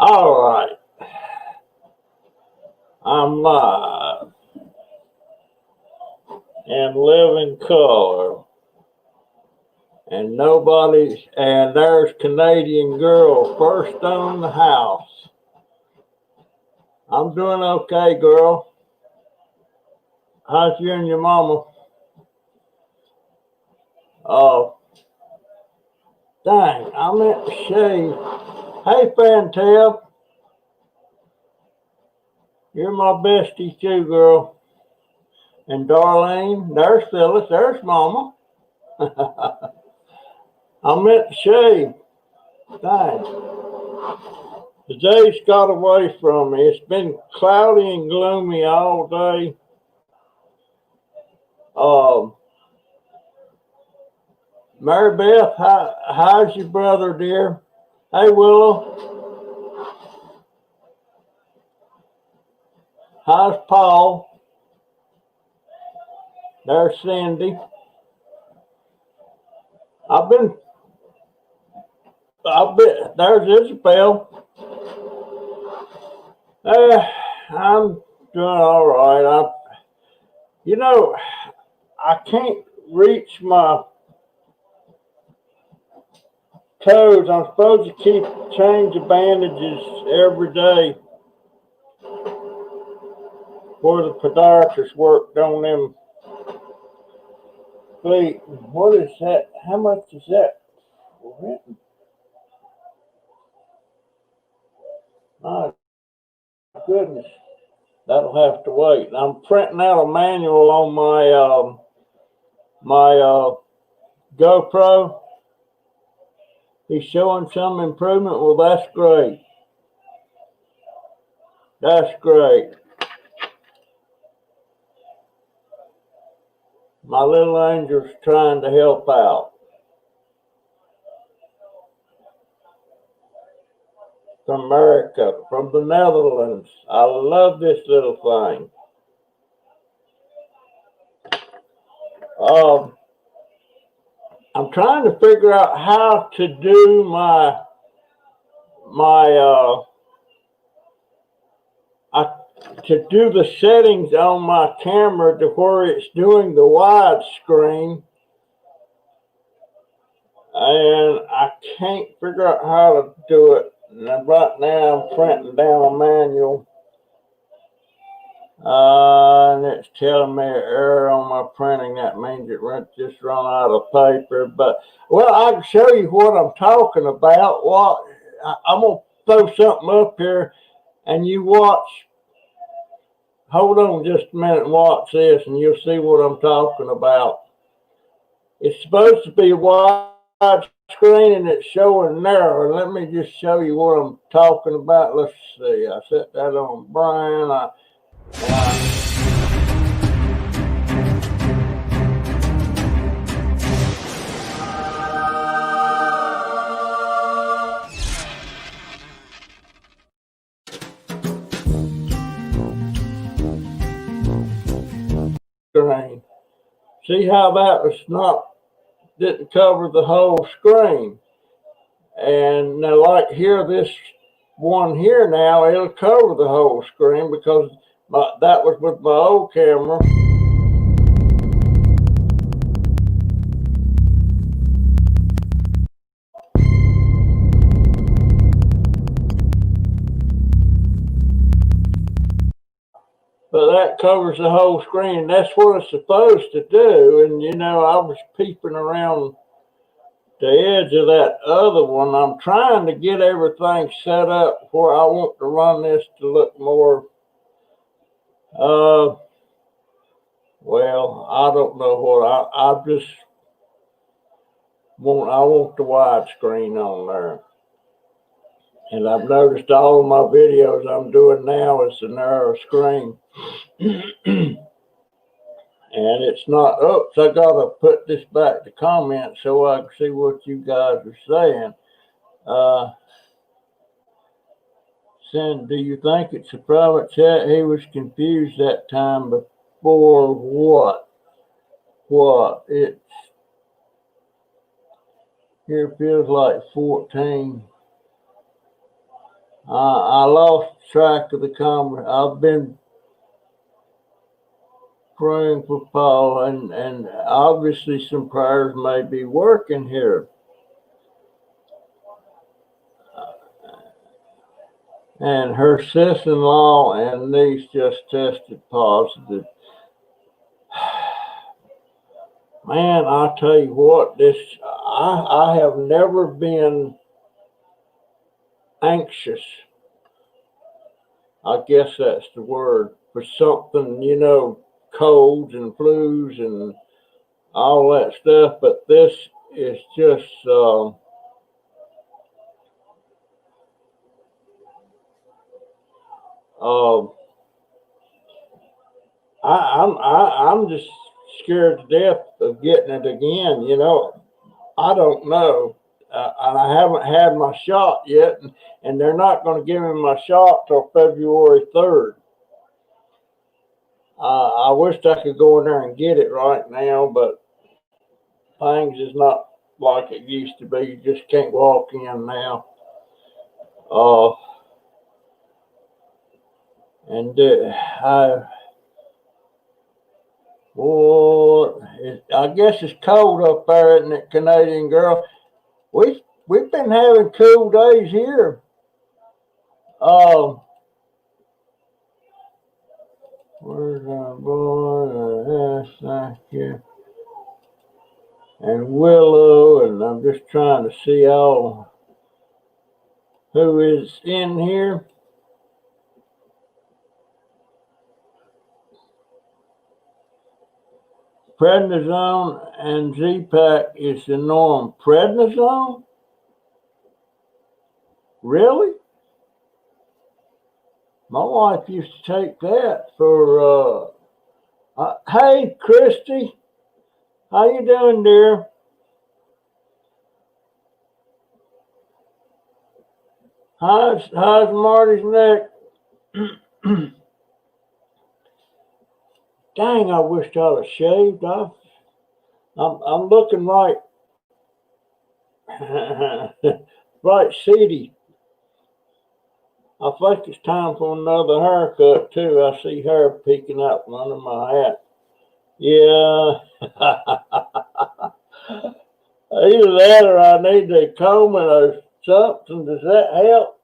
All right, I'm live and living color, and there's Canadian girl first on the house. I'm doing okay, girl. How's you and your mama? Oh, dang, I meant to shave. Hey, Fantail, you're my bestie too, girl. And Darlene, there's Phyllis, there's Mama. I meant to shave. Dang. The days got away from me. It's been cloudy and gloomy all day. Mary Beth, how's your brother, dear? Hey, Willow. How's Paul? There's Cindy. There's Isabel. I'm doing all right. I can't reach my toes. I'm supposed to change the bandages every day where the podiatrist worked on them feet. What is that? How much is that? My goodness, that'll have to wait. I'm printing out a manual on my GoPro. He's showing some improvement. Well, that's great. That's great. My little angel's trying to help out. From America, from the Netherlands. I love this little thing. I'm trying to figure out how to do to do the settings on my camera to where it's doing the widescreen, and I can't figure out how to do it. And right now I'm printing down a manual, and it's telling me an error on my printing. That means it just run out of paper. But well, I can show you what I'm talking about. I'm gonna throw something up here, and you watch. Hold on just a minute and watch this, and you'll see what I'm talking about. It's supposed to be wide screen, and it's showing narrow. Let me just show you what I'm talking about. Let's see. I set that on Brian. Screen. See how that didn't cover the whole screen. And now, like here, this one here now, it'll cover the whole screen because that was with my old camera. But that covers the whole screen. That's what it's supposed to do. And, I was peeping around the edge of that other one. I'm trying to get everything set up where I want to run this to look more, well, I don't know what I just I want the widescreen on there. And I've noticed all of my videos I'm doing now is the narrow screen. And it's not up, so I gotta put this back to comments so I can see what you guys are saying. Do you think it's a private chat? He was confused that time before what? What? It's here feels like 14. I lost track of the comment. I've been praying for Paul, and obviously some prayers may be working here. And her sister-in-law and niece just tested positive. Man, I tell you what, I have never been anxious. I guess that's the word for something, colds and flus and all that stuff. But this is just, I'm just scared to death of getting it again. I don't know, and I haven't had my shot yet, and they're not going to give me my shot till February 3rd. I wished I could go in there and get it right now, but things is not like it used to be. You just can't walk in now. I guess it's cold up there, isn't it, Canadian girl? We've been having cool days here. Where's our boy? Yes, thank you. And Willow, and I'm just trying to see all who is in here. Prednisone and Z-Pack is the norm. Prednisone? Really? My wife used to take that for, hey, Christy. How you doing, dear? How's Marty's neck? Dang, I wished I'd have shaved off. I'm looking right, right seedy. I think it's time for another haircut too. I see hair peeking out from under my hat. Yeah. Either that or I need to comb it or something. Does that help?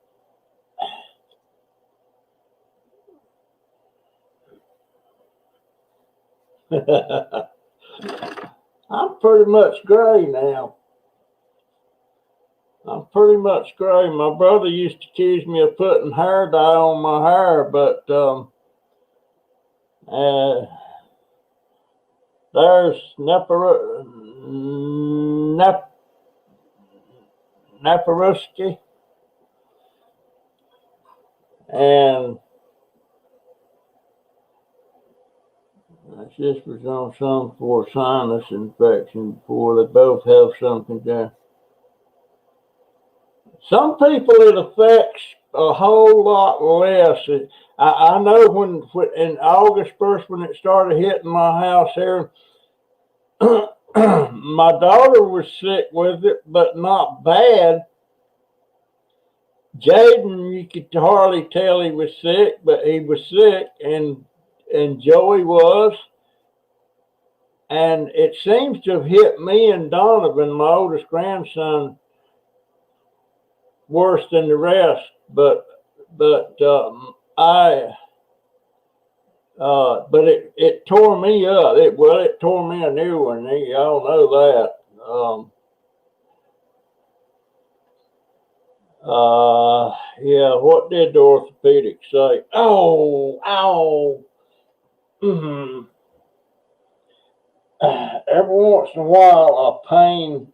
I'm pretty much gray now. I'm pretty much gray. My brother used to accuse me of putting hair dye on my hair, but there's Naparuski, and this was on some for sinus infection before. They both have something there. Some people it affects a whole lot less. I know when in August 1st when it started hitting my house here, my daughter was sick with it, but not bad. Jaden, you could hardly tell he was sick, but he was sick, and Joey was. And it seems to have hit me and Donovan, my oldest grandson, worse than the rest. But it tore me up. It tore me a new one. Y'all know that. Yeah, what did the orthopedic say? Oh, ow. Mm-hmm. Every once in a while, a pain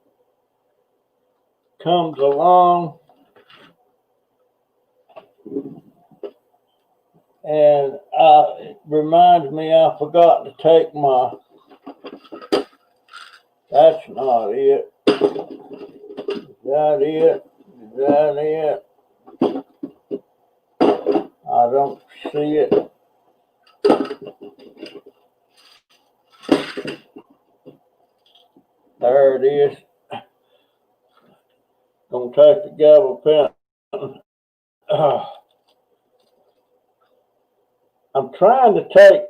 comes along, and it reminds me I forgot to take my. That's not it. Is that it? Is that it? I don't see it. There it is. Gonna take the gavel pen. I'm trying to take.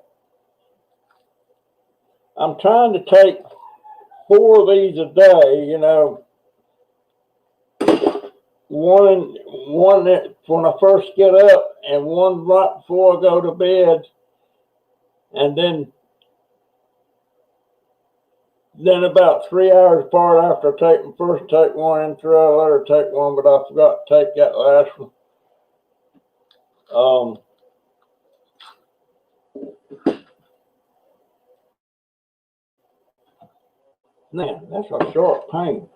I'm trying to take 4 of these a day. You know, one that when I first get up, and one right before I go to bed, and then about 3 hours apart after I take them first, take one, and 3 hours later take one, but I forgot to take that last one. Man, that's a sharp pain.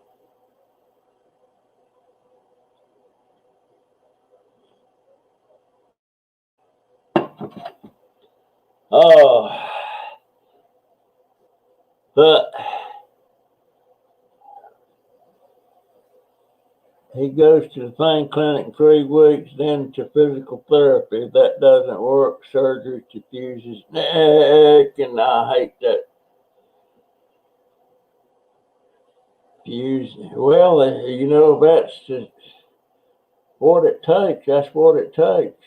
But he goes to the pain clinic 3 weeks, then to physical therapy. If that doesn't work, surgery to fuse his neck, and I hate that. Fuse. Well, you know, that's just what it takes. That's what it takes.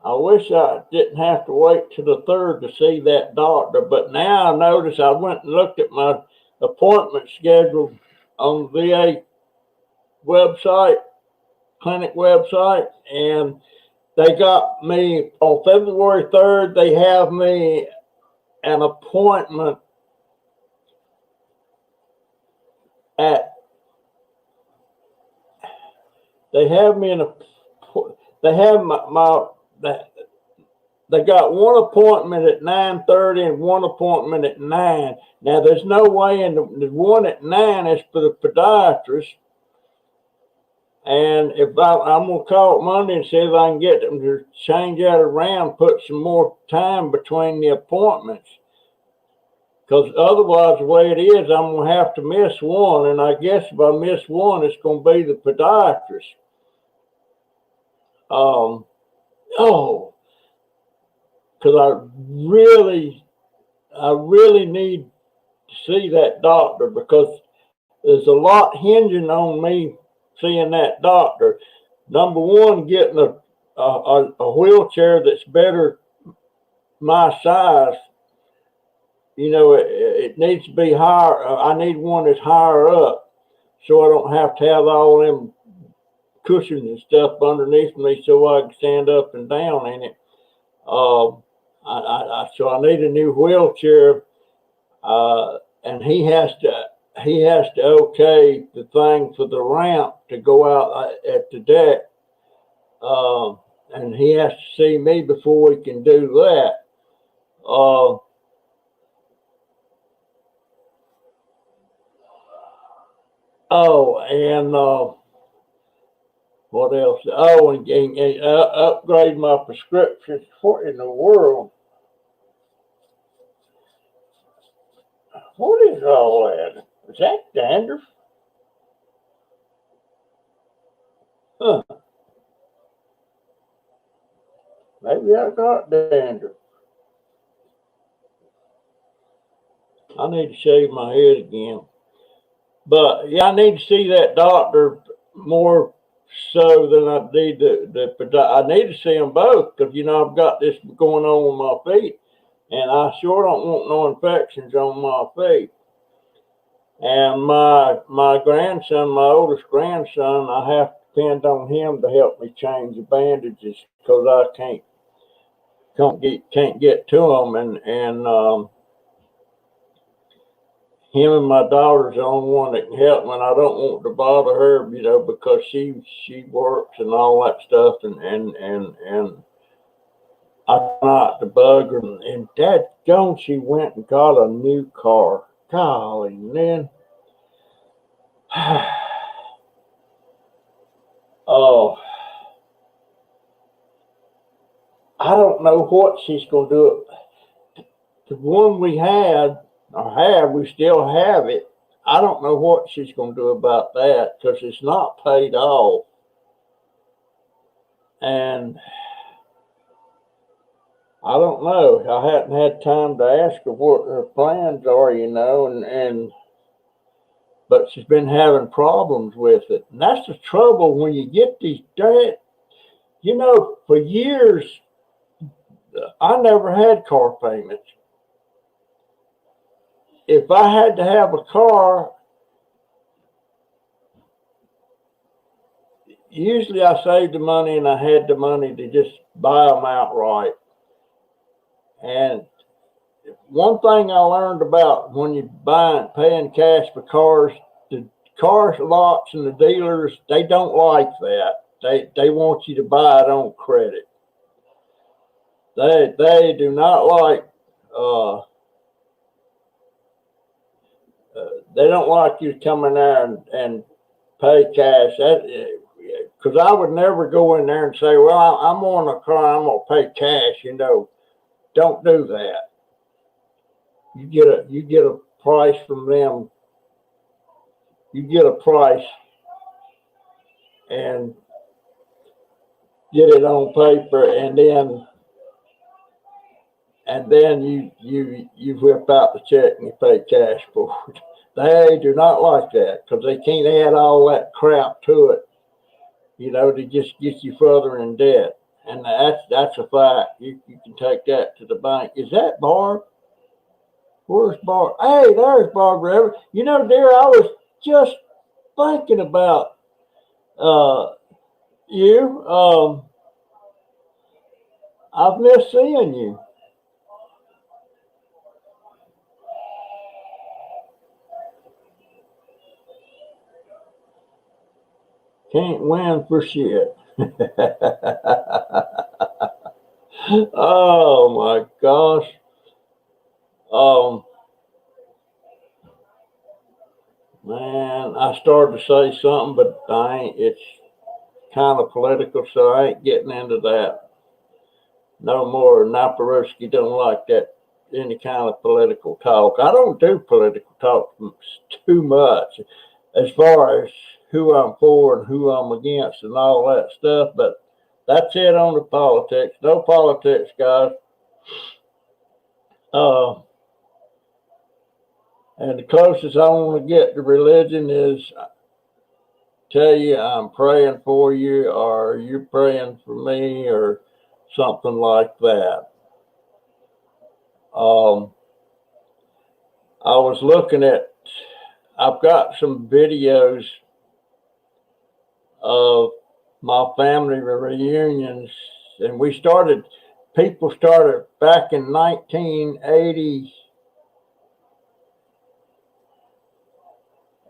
I wish I didn't have to wait till the 3rd to see that doctor, but now I notice I went and looked at my appointment schedule on the VA website, clinic website, and they got me on February 3rd. They have me an appointment at. They have me in a. They have they got one appointment at 9:30 and one appointment at 9. Now there's no way in the one at 9 is for the podiatrist. And if I'm gonna call it Monday and see if I can get them to change that around, put some more time between the appointments. Because otherwise, the way it is, I'm gonna have to miss one, and I guess if I miss one, it's gonna be the podiatrist. Because I really need to see that doctor, because there's a lot hinging on me seeing that doctor. Number one, getting a wheelchair that's better my size. You know, it needs to be higher. I need one that's higher up, so I don't have to have all them cushions and stuff underneath me, so I can stand up and down in it. So I need a new wheelchair, and he has to okay the thing for the ramp to go out at the deck, and he has to see me before we can do that. And what else? And upgrade my prescriptions. What in the world? What is all that? Is that dandruff? Huh. Maybe I got dandruff. I need to shave my head again. But yeah, I need to see that doctor more so than I need I need to see them both, because you know I've got this going on with my feet, and I sure don't want no infections on my feet. And my grandson, my oldest grandson, I have to depend on him to help me change the bandages because I can't get to them. And him and my daughter's the only one that can help me. And I don't want to bother her, because she works and all that stuff, and I not to bug her. And dadgone, she went and got a new car. Golly, man. Oh, I don't know what she's going to do. The one we we still have it. I don't know what she's going to do about that because it's not paid off. And I don't know. I hadn't had time to ask her what her plans are, but she's been having problems with it. And that's the trouble when you get these for years, I never had car payments. If I had to have a car, usually I saved the money and I had the money to just buy them outright. And one thing I learned about when you paying cash for cars, the car lots and the dealers, they don't like that. They want you to buy it on credit. They do not like they don't like you to come in there and pay cash. Because I would never go in there and say, well, I'm on a car, I'm gonna pay cash. Don't do that. You get a price from them. You get a price and get it on paper, and then you whip out the check and you pay cash for it. They do not like that because they can't add all that crap to it, to just get you further in debt. And that's a fact. You can take that to the bank. Is that Barb? Where's Barb? Hey, there's Barbara. Dear, I was just thinking about you. I've missed seeing you. Can't win for shit. Oh my gosh. Man, I started to say something, but I ain't. It's kind of political, so I ain't getting into that no more. Naparuski don't like that, any kind of political talk. I don't do political talk too much as far as who I'm for and who I'm against and all that stuff, but that's it on the politics. No politics, guys. And the closest I want to get to religion is tell you I'm praying for you, or you're praying for me, or something like that. I was looking at, I've got some videos of my family reunions, and people started back in 1980,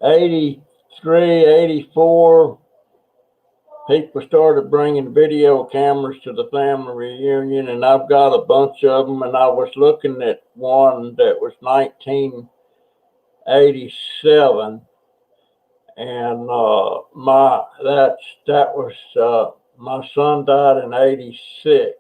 83, 84. People started bringing video cameras to the family reunion, and I've got a bunch of them. And I was looking at one that was 1987, and my son died in 86.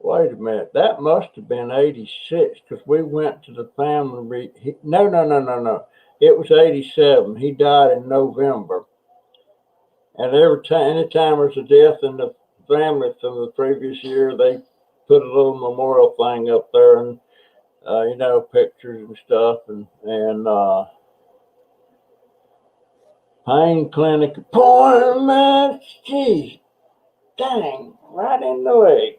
Wait a minute, that must have been 86 because we went to the family. No. It was 87. He died in November. And anytime there's a death in the family from the previous year, they put a little memorial thing up there, and pictures and stuff, and pain clinic appointment. Geez, dang, right in the leg.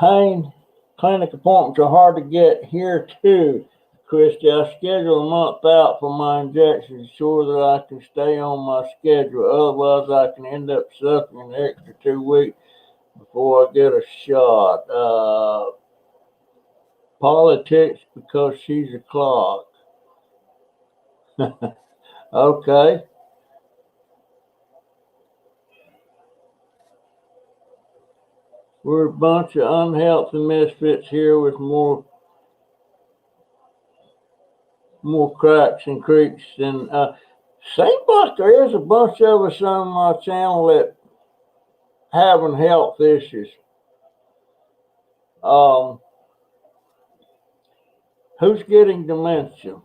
Pain Clinic appointments are hard to get here too, Christy. I schedule a month out for my injections, sure that I can stay on my schedule. Otherwise, I can end up suffering an extra 2 weeks before I get a shot. Politics because she's a clock. Okay. We're a bunch of unhealthy misfits here with more cracks and creeks than seems like there is a bunch of us on my channel that having health issues. Who's getting dementia?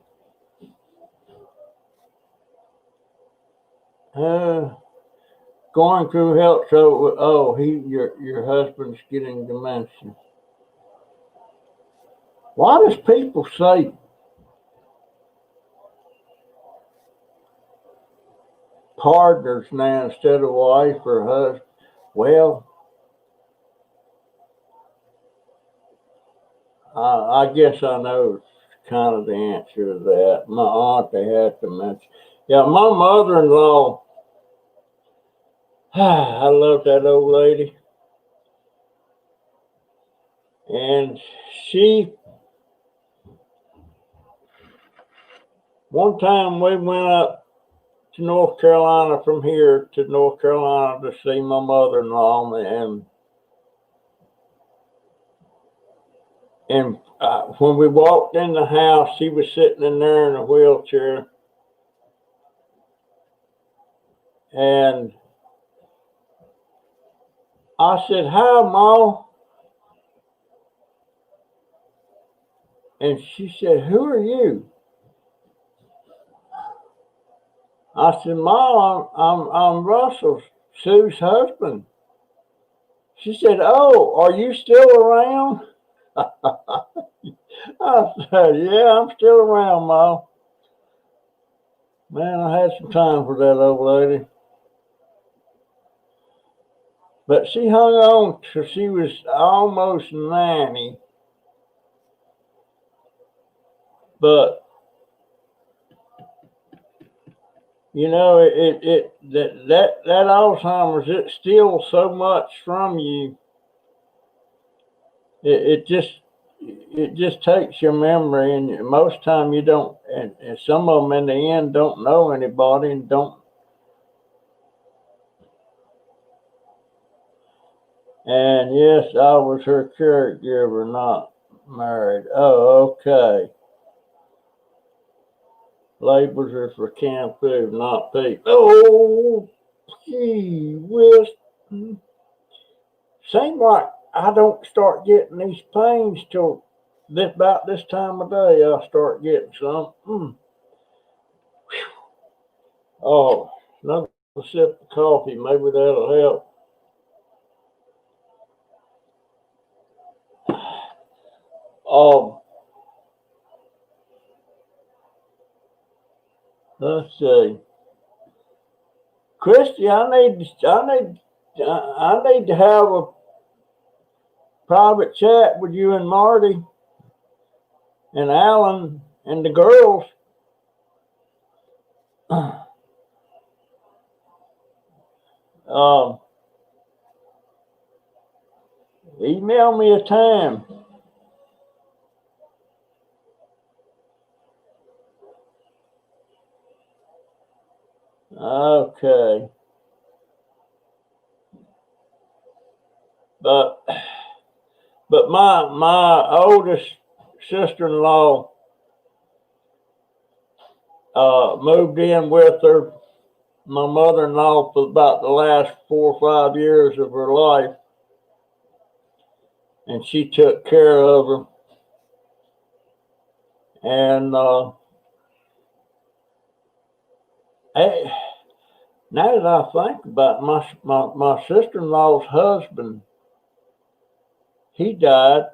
Going through health trouble. Oh, your husband's getting dementia. Why does people say partners now instead of wife or husband? Well, I guess I know kind of the answer to that. My aunt, they had dementia. Yeah, my mother-in-law, I love that old lady. And one time we went up to North Carolina from here to North Carolina to see my mother-in-law, and when we walked in the house, she was sitting in there in a wheelchair, and I said, "Hi, Ma," and she said, "Who are you?" I said, "Ma, I'm Russell, Sue's husband." She said, "Oh, are you still around?" I said, "Yeah, I'm still around, Ma." Man, I had some time for that old lady. But she hung on till she was almost 90. But you know, that Alzheimer's, it steals so much from you. It just takes your memory, and most time you don't, and some of them in the end don't know anybody and don't. And yes, I was her caregiver, not married. Oh, okay. Labels are for canned food, not people. Oh, gee whiz. Seems like I don't start getting these pains till about this time of day. I start getting some. Oh, another sip of coffee. Maybe that'll help. Um, let's see, Christy. I need to have a private chat with you and Marty and Alan and the girls. Um, email me a time. Okay. But my oldest sister-in-law moved in with her, my mother-in-law, for about the last 4 or 5 years of her life, and she took care of her. And now that I think about it, my sister-in-law's husband, he died.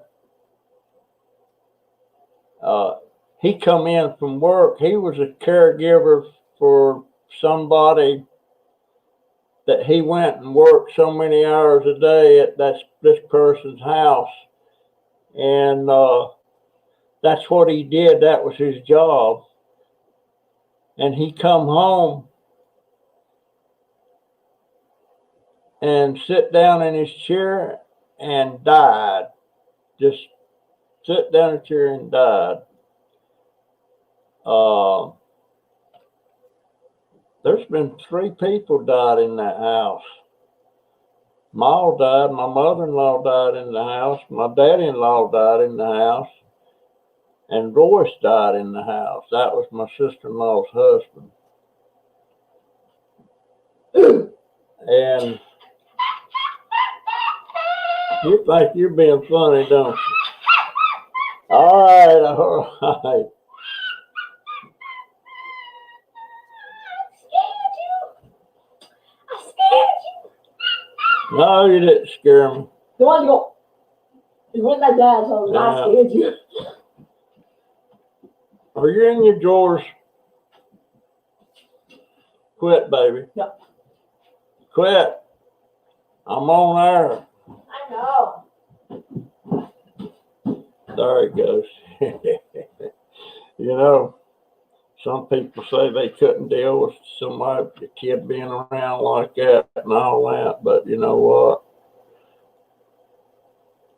He come in from work. He was a caregiver for somebody that he went and worked so many hours a day at this person's house. And that's what he did. That was his job. And he come home and sit down in his chair and died. Just sit down in a chair and died. There's been 3 people died in that house. Ma died, my mother-in-law died in the house, my daddy-in-law died in the house, and Royce died in the house. That was my sister-in-law's husband. And you think you're being funny, don't you? All right. No, you didn't scare me. The one you go, it wasn't that bad, so I scared you. Are you in your drawers? Quit, baby. No. Quit. I'm on air. I know. There it goes. You know, some people say they couldn't deal with somebody, a kid being around like that and all that, but you know what?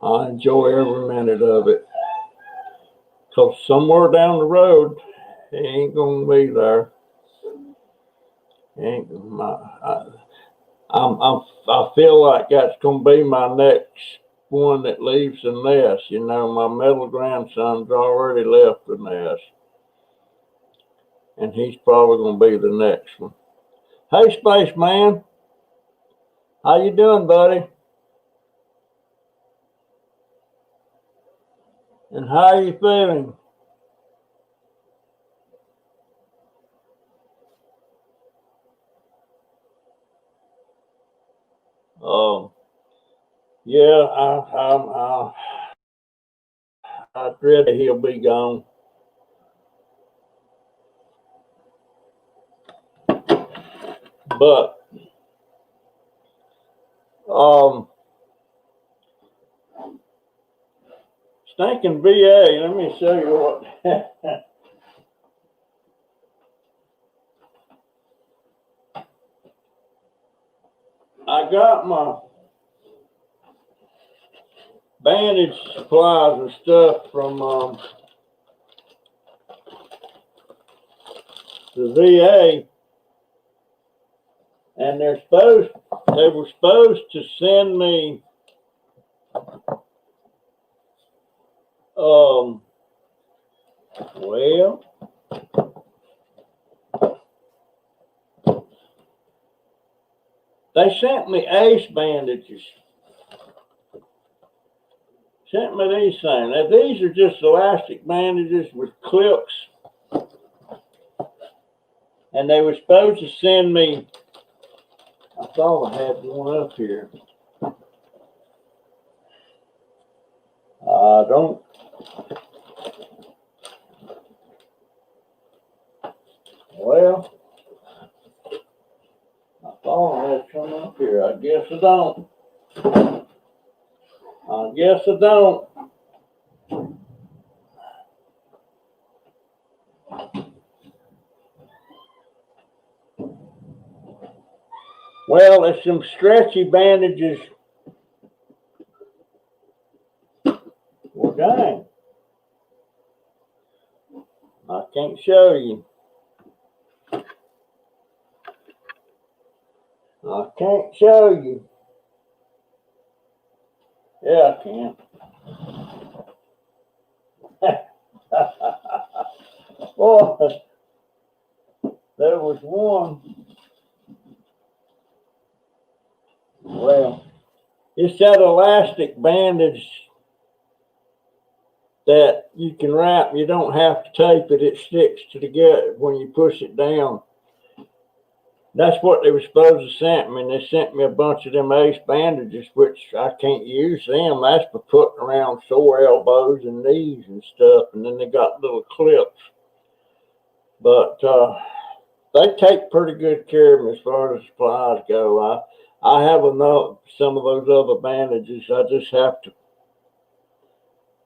I enjoy every minute of it. Because somewhere down the road, he ain't going to be there. I feel like that's going to be my next one that leaves the nest. You know, my middle grandson's already left the nest. And he's probably going to be the next one. Hey, Spaceman. How you doing, buddy? And how are you feeling? Yeah, I dread that he'll be gone. But stinking VA, let me show you what. I got my bandage supplies and stuff from the VA, and they were supposed to send me well, they sent me ACE bandages. Sent me these things. Now, these are just elastic bandages with clips. And they were supposed to send me, I thought I had one up here. I don't. Well, I thought I had some up here. I guess I don't. I guess I don't. Well, it's some stretchy bandages. Well, dang. I can't show you. I can't show you. Yeah, I can. Boy, there was one. Well, it's that elastic bandage that you can wrap. You don't have to tape it. It sticks to the gut when you push it down. That's what they were supposed to send me. And they sent me a bunch of them ACE bandages, which I can't use them. That's for putting around sore elbows and knees and stuff. And then they got little clips. But they take pretty good care of me as far as supplies go. I have enough, some of those other bandages. I just have to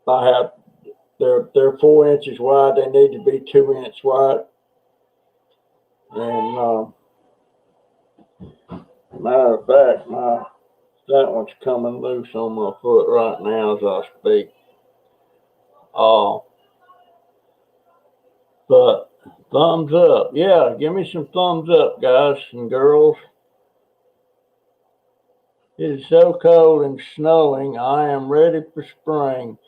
I have they're 4 inches wide. They need to be 2 inch wide. And matter of fact, that one's coming loose on my foot right now as I speak. But thumbs up. Yeah, give me some thumbs up, guys and girls. It is so cold and snowing. I am ready for spring.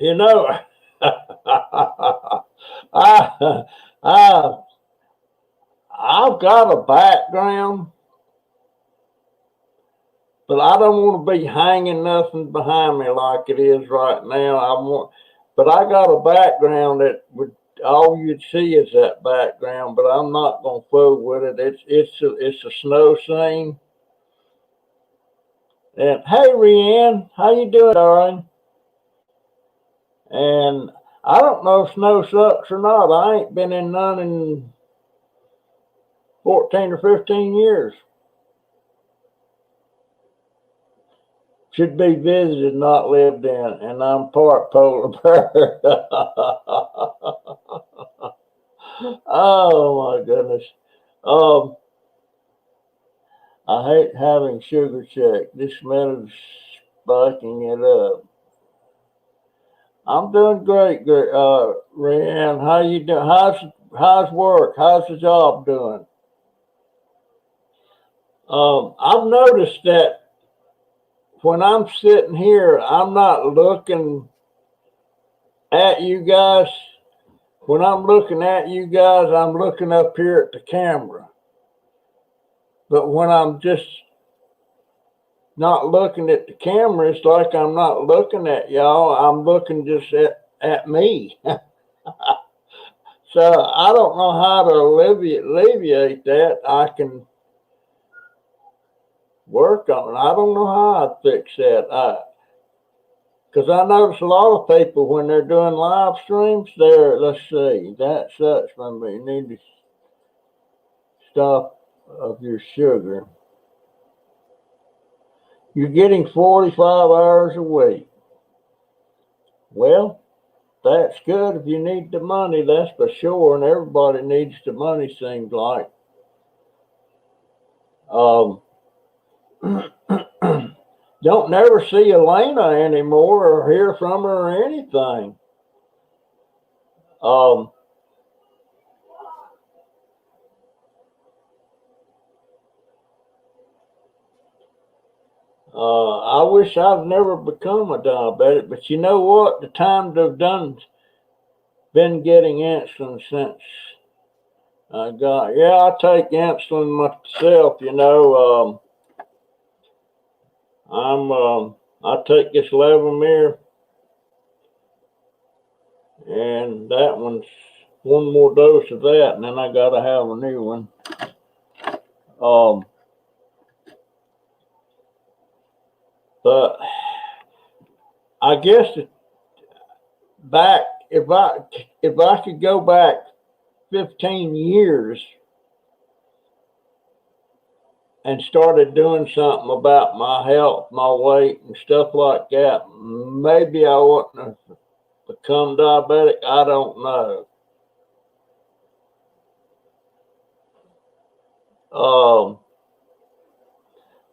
You know, I, I, I've got a background, but I don't want to be hanging nothing behind me like it is right now. But I got a background that would all you'd see is that background. But I'm not gonna fool with it. It's a snow scene. And hey, Rianne, how you doing, darling? And I don't know if snow sucks or not. I ain't been in none in 14 or 15 years. Should be visited, not lived in, and I'm part polar bear. Oh my goodness. Um, I hate having sugar check. This method's spiking it up. I'm doing great, Rianne. How you doing? How's work? How's the job doing? I've noticed that when I'm sitting here, I'm not looking at you guys. When I'm looking at you guys, I'm looking up here at the camera. But when I'm just not looking at the camera, it's like I'm not looking at y'all. I'm looking just at me. So I don't know how to alleviate that. I can work on it. I don't know how I'd fix that. Because I notice a lot of people when they're doing live streams, let's see, that sucks for me. You need to stop of your sugar. You're getting 45 hours a week. Well, that's good if you need the money, that's for sure, and everybody needs the money, seems like. Don't never see Elena anymore or hear from her or anything. I wish I'd never become a diabetic, but you know what? The time to have been getting insulin since I take insulin myself, I take this Levemir, and that one's one more dose of that, and then I gotta have a new one. But I guess back if I could go back 15 years and started doing something about my health, my weight, and stuff like that, maybe I wouldn't have become diabetic. I don't know.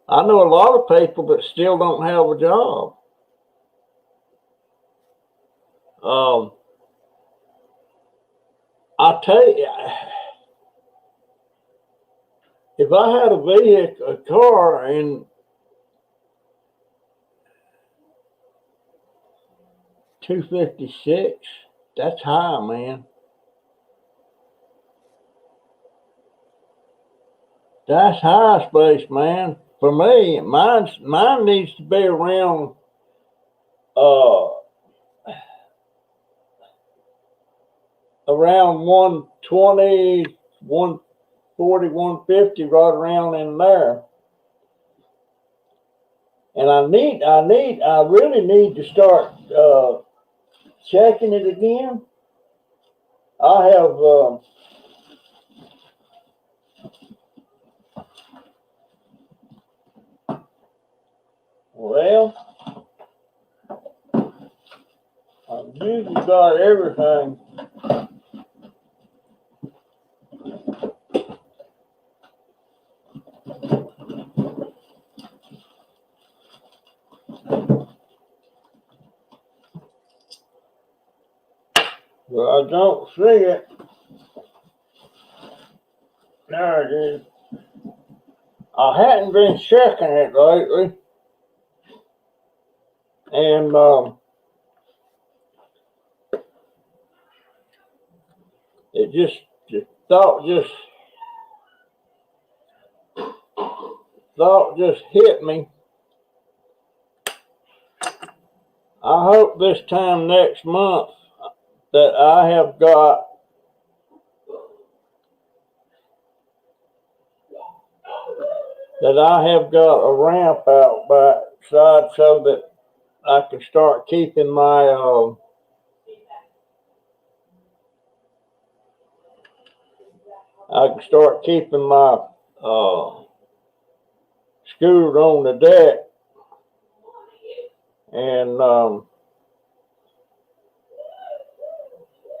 I know a lot of people that still don't have a job. I tell you, if I had a car in 256, that's high, man. That's high space, man. For me, mine needs to be around around 120, 140, 150, right around in there. And I really need to start checking it again. I have well, I've usually got everything. But I don't see it. There it is. I hadn't been checking it lately. And it just thought just hit me. I hope this time next month that I have got a ramp out backside so that I can start keeping my scooter on the deck, and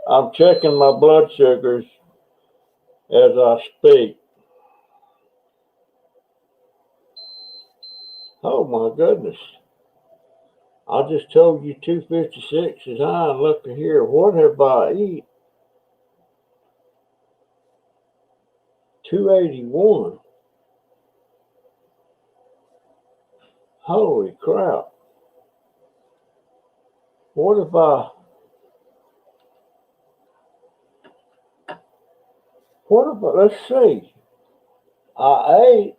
I'm checking my blood sugars as I speak. Oh my goodness. I just told you 256 is high, and look at here. What have I eat? 281. Holy crap. What if let's see. I ate.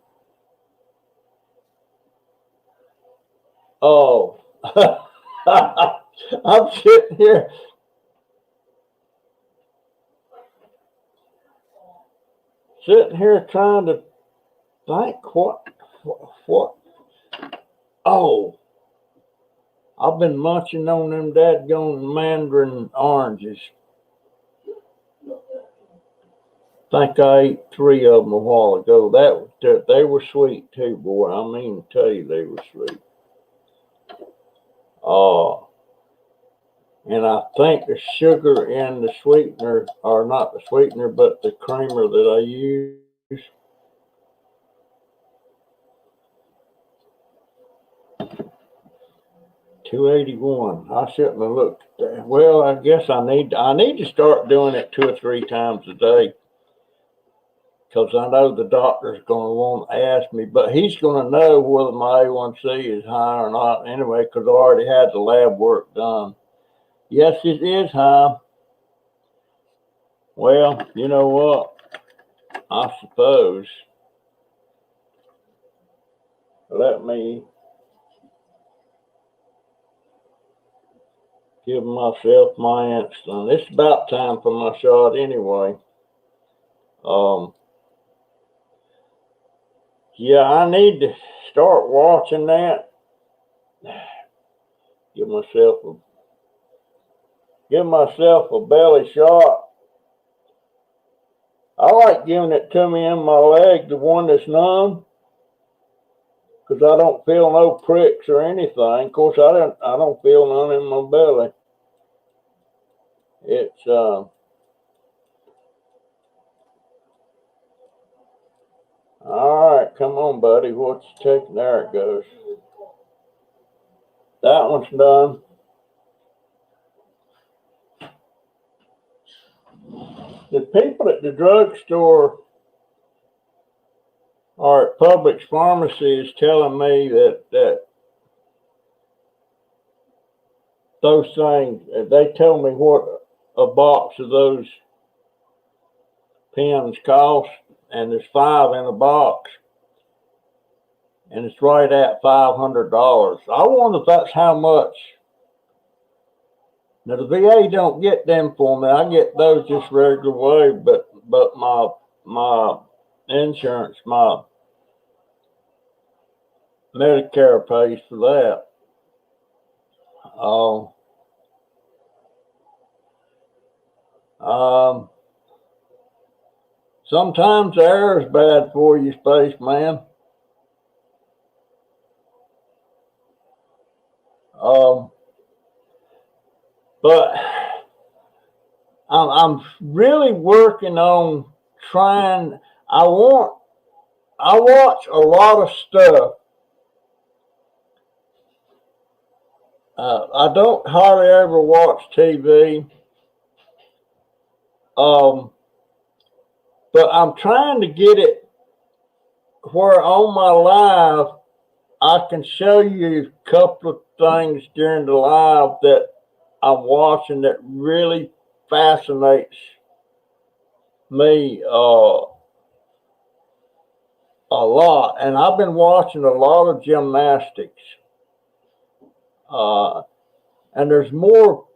Oh. I'm sitting here. Trying to think what. Oh. I've been munching on them dadgone mandarin oranges. I think I ate 3 of them a while ago. They were sweet too, boy. I mean to tell you, they were sweet. And I think the sugar and the sweetener, or not the sweetener, but the creamer that I use. $2.81. I shouldn't have looked at that. Well, I guess I need to start doing it 2 or 3 times a day, because I know the doctor's going to want to ask me, but he's going to know whether my A1C is high or not anyway, because I already had the lab work done. Yes, it is high. Well, you know what? I suppose. Let me give myself my insulin. It's about time for my shot anyway. Yeah, I need to start watching that. Give myself a belly shot. I like giving it to me in my leg, the one that's numb, because I don't feel no pricks or anything. Of course, I don't feel none in my belly. It's all right. Come on, buddy. What's taking? There it goes. That one's done. The people at the drugstore or at Publix Pharmacy is telling me that those things, they tell me what a box of those pens cost, and there's 5 in a box, and it's right at $500. I wonder if that's how much. Now the VA don't get them for me. I get those just regular way, but my insurance, my Medicare pays for that. Sometimes the air is bad for you, spaceman. But I'm really working on trying. I watch a lot of stuff. I don't hardly ever watch TV. Um, but I'm trying to get it where on my live I can show you a couple of things during the live that I'm watching that really fascinates me a lot. And I've been watching a lot of gymnastics. Uh, and there's more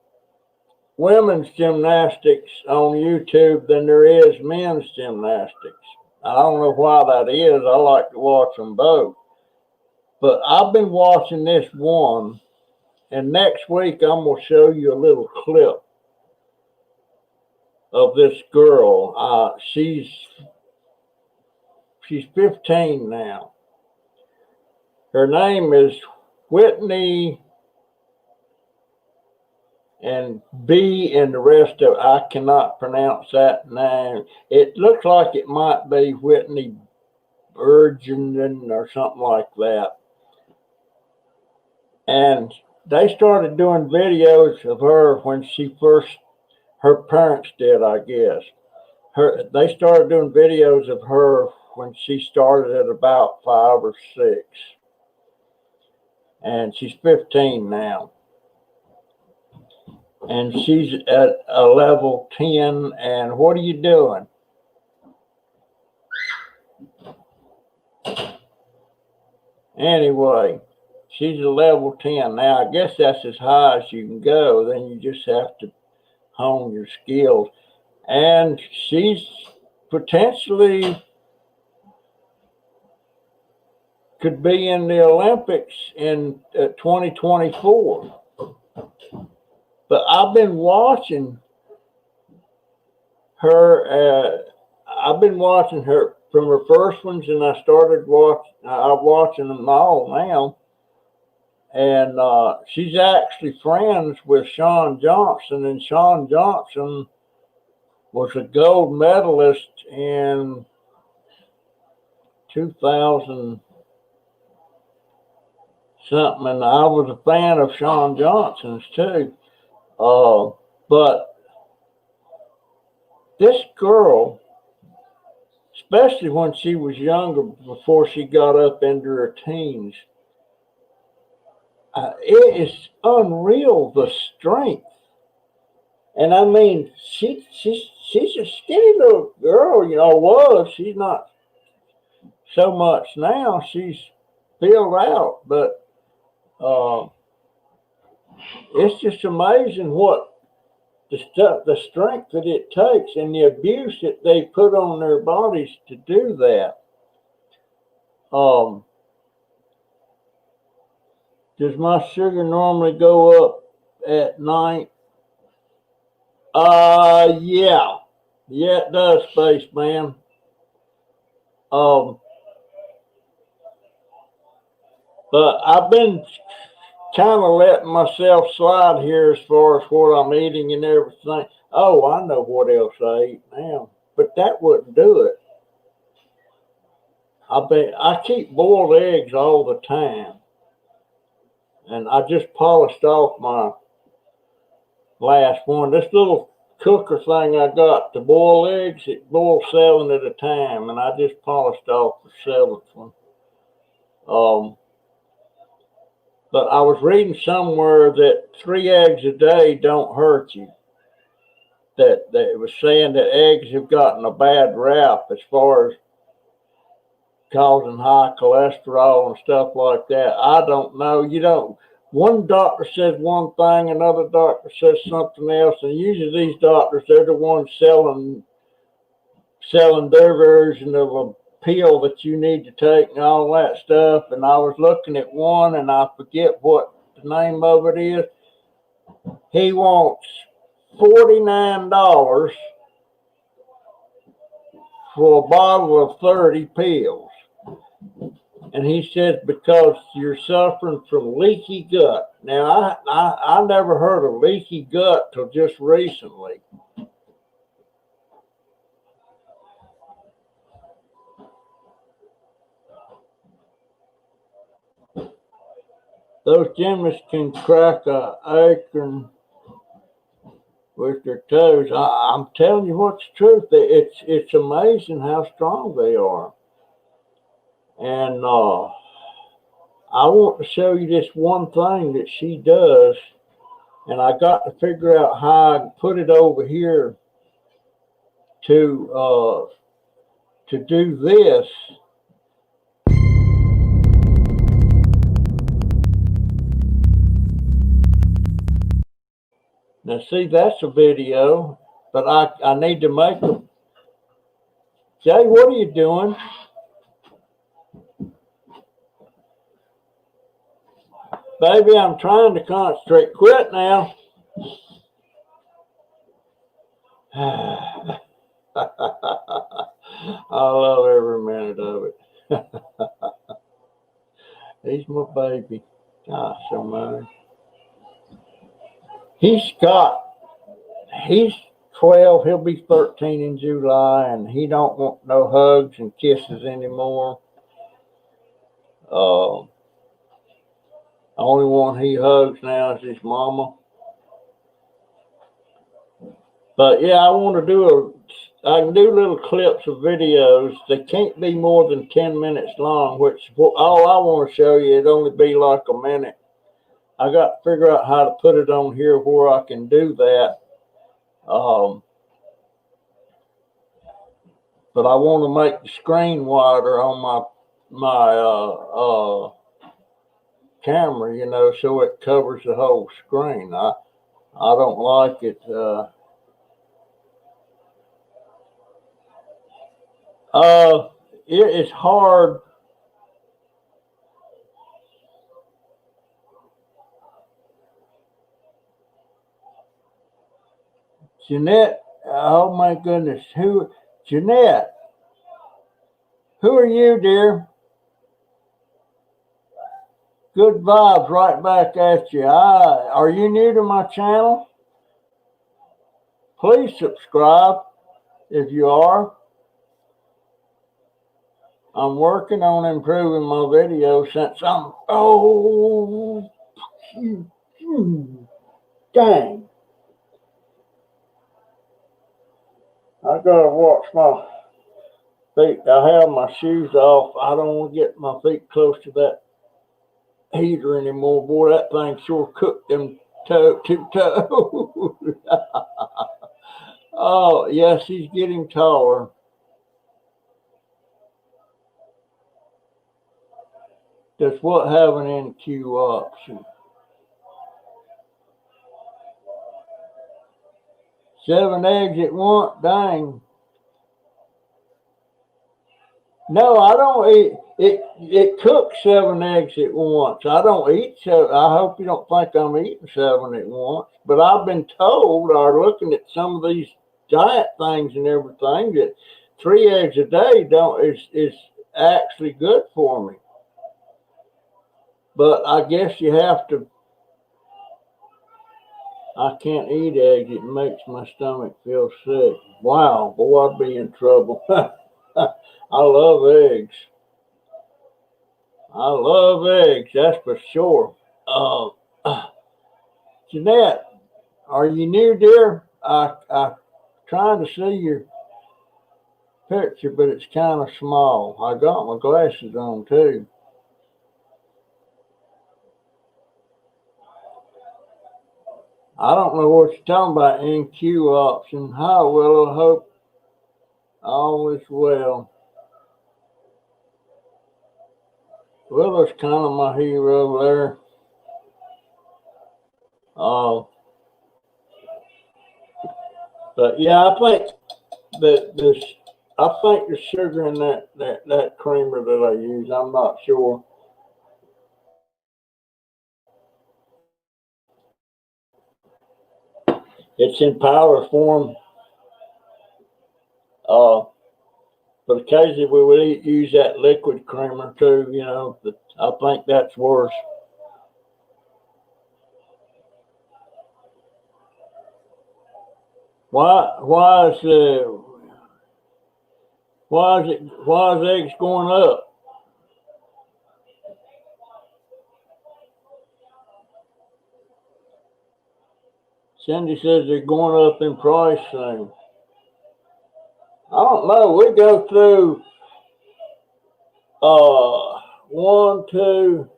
women's gymnastics on YouTube than there is men's gymnastics. I don't know why that is. I like to watch them both. But I've been watching this one, and next week I'm going to show you a little clip of this girl. She's 15 now. Her name is Whitney, and B and the rest of it, I cannot pronounce that name. It looks like it might be Whitney Bergen or something like that. And they started doing videos of her when she first, her parents did, I guess. They started doing videos of her when she started at about 5 or 6. And she's 15 now. And she's at a level 10. And what are you doing? Anyway, she's a level 10. Now, I guess that's as high as you can go. Then you just have to hone your skills. And she's potentially could be in the Olympics in 2024. But I've been watching her. I've been watching her from her first ones, and I started watching. I'm watching them all now, and she's actually friends with Shawn Johnson, and Shawn Johnson was a gold medalist in 2000 something, and I was a fan of Shawn Johnson's too. But this girl, especially when she was younger, before she got up into her teens, it is unreal the strength. And I mean, she's a skinny little girl, she's not so much now. She's filled out, but it's just amazing what the strength that it takes and the abuse that they put on their bodies to do that. Does my sugar normally go up at night? Yeah. Yeah, it does, Spaceman. But I've been kind of letting myself slide here as far as what I'm eating and everything. Oh, I know what else I eat now, but that wouldn't do it. I keep boiled eggs all the time, and I just polished off my last one. This little cooker thing I got to boil eggs, it boils 7 at a time, and I just polished off the 7th one. But I was reading somewhere that 3 eggs a day don't hurt you. That it was saying that eggs have gotten a bad rap as far as causing high cholesterol and stuff like that. I don't know. One doctor says one thing, another doctor says something else, and usually these doctors, they're the ones selling their version of a pill that you need to take and all that stuff. And I was looking at one, and I forget what the name of it is. He wants $49 for a bottle of 30 pills. And he says, because you're suffering from leaky gut. Now, I never heard of leaky gut till just recently. Those gymnasts can crack a acorn with their toes. I'm telling you what's the truth. It's amazing how strong they are. And I want to show you this one thing that she does, and I got to figure out how I can put it over here to do this. Now, see, that's a video, but I need to make them. Jay, what are you doing? Baby, I'm trying to concentrate. Quit now. I love every minute of it. He's my baby. Gosh, so much. He's 12, he'll be 13 in July, and he don't want no hugs and kisses anymore. The only one he hugs now is his mama. But yeah, I can do little clips of videos. They can't be more than 10 minutes long, which all I want to show you, it'd only be like a minute. I got to figure out how to put it on here where I can do that. But I want to make the screen wider on my camera, you know, so it covers the whole screen. I don't like it. It's hard. Jeanette, oh my goodness, Jeanette, who are you, dear? Good vibes right back at you. Are you new to my channel? Please subscribe if you are. I'm working on improving my video since dang. I gotta watch my feet. I have my shoes off. I don't want to get my feet close to that heater anymore. Boy, that thing sure cooked them two toes. Oh, yes, he's getting taller. Does what have an NQ option? 7 eggs at once? Dang. No, I don't eat it. It cooks 7 eggs at once. I don't eat 7. I hope you don't think I'm eating 7 at once. But I've been told, or looking at some of these diet things and everything, that 3 eggs a day is actually good for me. But I guess you have to. I can't eat eggs. It makes my stomach feel sick. Wow, boy, I'd be in trouble. I love eggs. I love eggs, that's for sure. Jeanette, are you new, dear? I'm trying to see your picture, but it's kind of small. I got my glasses on too. I don't know what you're talking about, NQ option. Hi, Willow. I hope all is well. Willow's kind of my hero there. But yeah, I think the sugar in that creamer that I use, I'm not sure. It's in powder form. But but occasionally we will use that liquid creamer too. You know, I think that's worse. Why is eggs going up? Cindy says they're going up in price soon. I don't know. We go through 1, 2,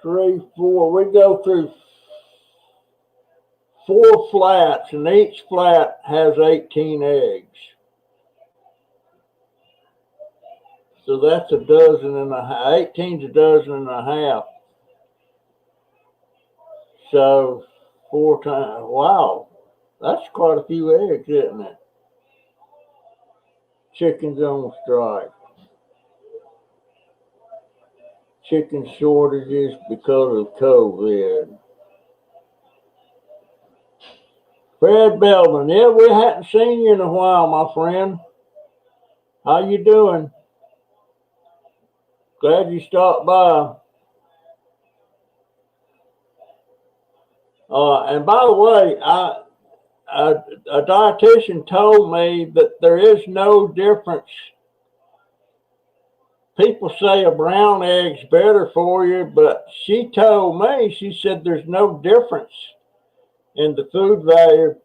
3, 4. We go through 4 flats, and each flat has 18 eggs. So that's a dozen and a half. 18's a dozen and a half. So 4 times. Wow, that's quite a few eggs, isn't it? Chickens on strike. Chicken shortages because of COVID. Fred Belvin, yeah, we hadn't seen you in a while, my friend. How you doing? Glad you stopped by. And by the way, a dietitian told me that there is no difference. People say a brown egg's better for you, but she told me, she said there's no difference in the food value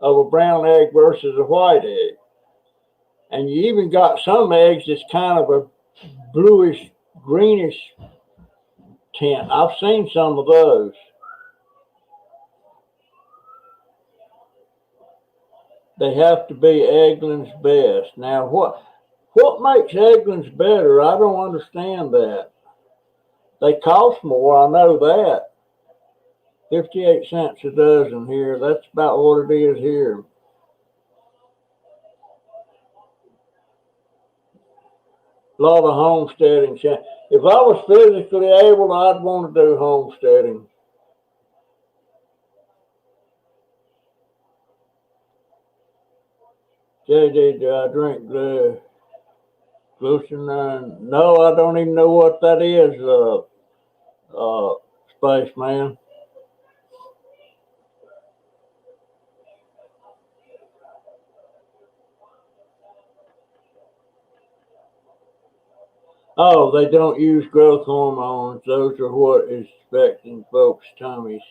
of a brown egg versus a white egg. And you even got some eggs that's kind of a bluish, greenish tint. I've seen some of those. They have to be Eggland's best. Now, what makes Eggland's better? I don't understand that. They cost more, I know that. 58 cents a dozen here. That's about what it is here. A lot of homesteading. If I was physically able, I'd want to do homesteading. JD, do I drink glucinine? No, I don't even know what that is, Spaceman. Oh, they don't use growth hormones. Those are what is affecting folks' tummies.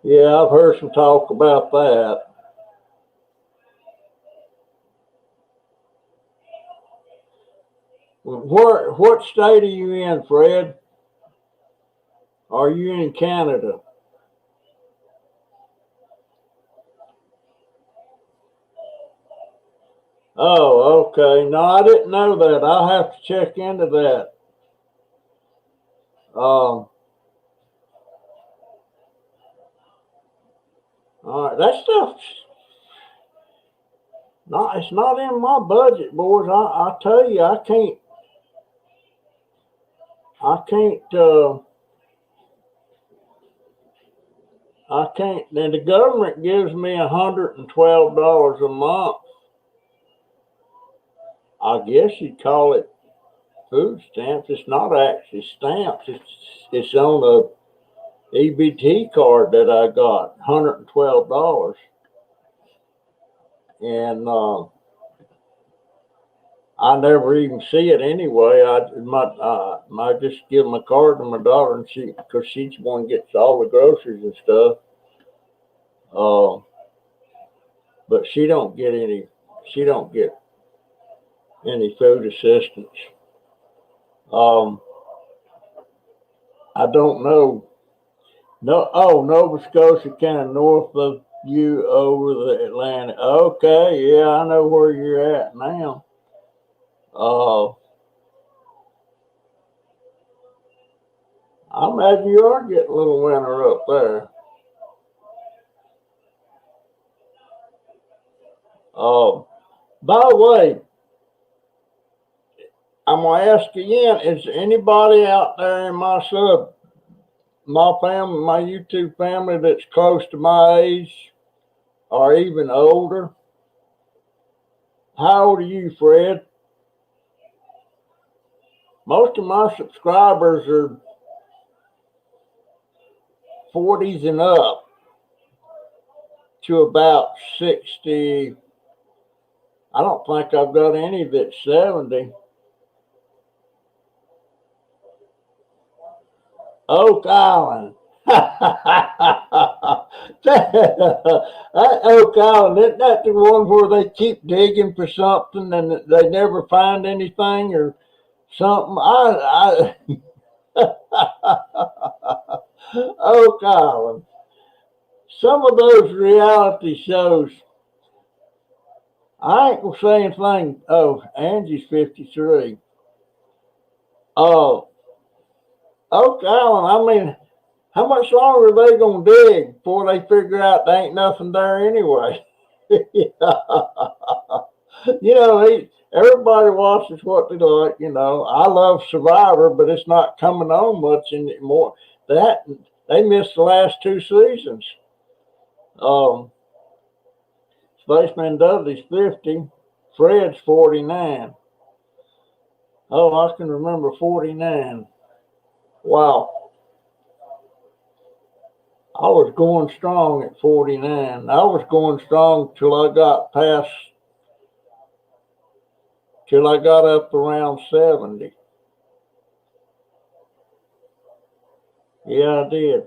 Yeah, I've heard some talk about that. What state are you in, Fred? Are you in Canada? Oh, okay. No, I didn't know that. I'll have to check into that. All right, that stuff's it's not in my budget, boys. I tell you, I can't. And the government gives me $112 a month. I guess you'd call it food stamps. It's not actually stamps. It's on a EBT card that I got, $112. And I never even see it anyway. I just give my card to my daughter, and because she's the one gets all the groceries and stuff. But she don't get any food assistance. I don't know. Nova Scotia, kind of north of you over the Atlantic. Okay, yeah, I know where you're at now. I imagine you are getting a little winter up there. By the way, I'm gonna ask again: is anybody out there in my family, my YouTube family, that's close to my age or even older? How old are you, Fred? Most of my subscribers are 40s and up to about 60. I don't think I've got any that's 70. Oak Island. That Oak Island, isn't that the one where they keep digging for something and they never find anything or something? Oak Island. Some of those reality shows, I ain't gonna say anything. Oh, Angie's 53. Oh, Oak Island, I mean, how much longer are they gonna dig before they figure out there ain't nothing there anyway? Everybody watches what they like. I love Survivor, but it's not coming on much anymore. That they missed the last two seasons. Um, Spaceman Dudley's 50, Fred's 49. Oh, I can remember 49. Wow. I was going strong at 49. I was going strong till I got up around 70. Yeah, I did.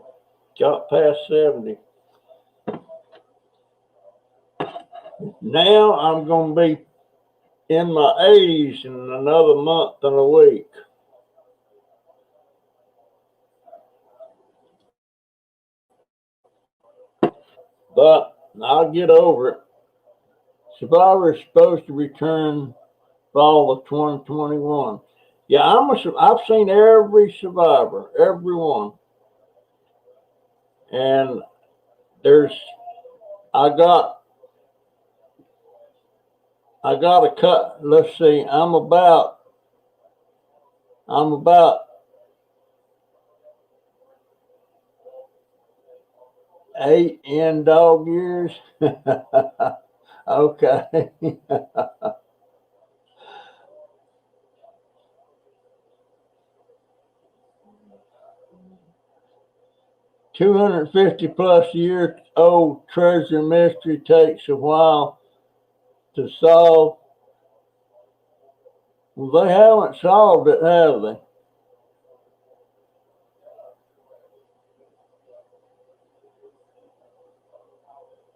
Got past 70. Now I'm going to be in my 80s in another month and a week. But I'll get over it. Survivor is supposed to return fall of 2021. Yeah, I've seen every Survivor, every one. And I got a cut. Let's see, I'm about 8 in dog years. Okay. 250 plus year old treasure mystery takes a while to solve. Well, they haven't solved it, have they?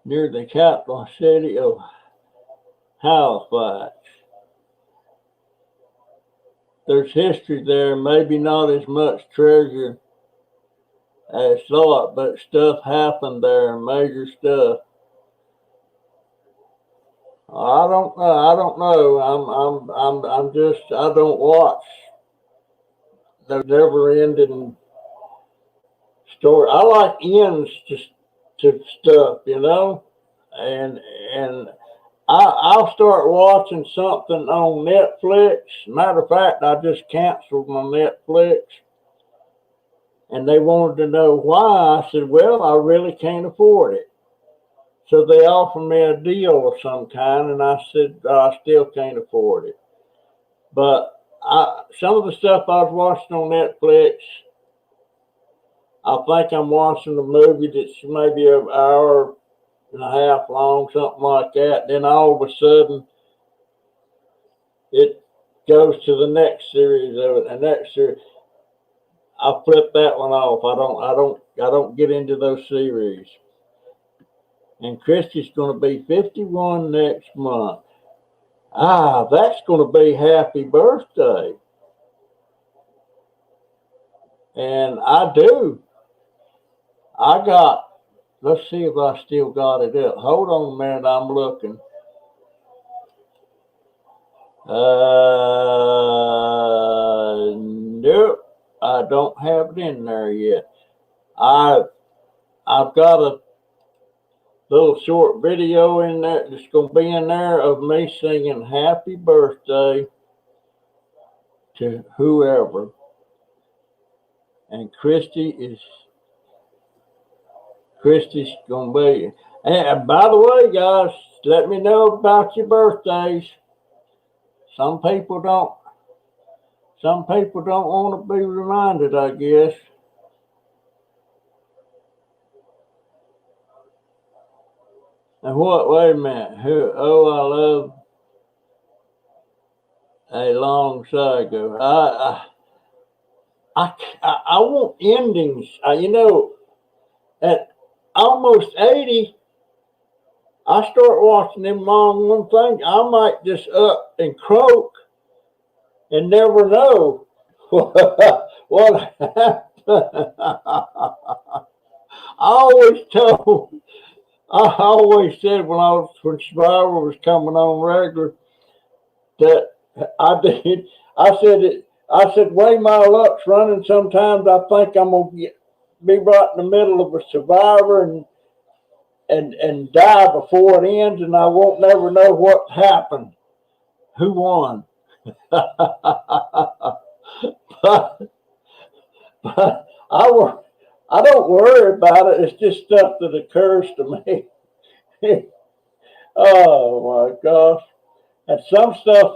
Near the capital city of Halifax. There's history there, maybe not as much treasure as thought, but stuff happened there, major stuff. I don't know. I don't know. I'm just. I don't watch the never-ending story. I like ends to stuff, and I'll start watching something on Netflix. Matter of fact, I just canceled my Netflix, and they wanted to know why. I said, "Well, I really can't afford it." So they offered me a deal of some kind, and I said, I still can't afford it. But some of the stuff I was watching on Netflix, I think I'm watching a movie that's maybe an hour and a half long, something like that. Then all of a sudden, it goes to the next series of it, and next series. I flip that one off. I don't get into those series. And Christy's going to be 51 next month. That's going to be happy birthday. And I do. Let's see if I still got it up. Hold on a minute, I'm looking. Nope, I don't have it in there yet. I've got a little short video in there that's going to be in there of me singing happy birthday to whoever. And Christy's going to be. And by the way, guys, let me know about your birthdays. Some people don't. Some people don't want to be reminded, I guess. And what? Wait a minute. Who? Oh, I love a long saga. I want endings. At almost 80, I start watching them long one thing. I might just up and croak and never know what happened. I always said when Survivor was coming on regular that I did. I said, way my luck's running. Sometimes I think I'm gonna be right in the middle of a Survivor and die before it ends, and I won't never know what happened, who won. but, but I don't worry about it. It's just stuff that occurs to me. Oh my gosh! And some stuff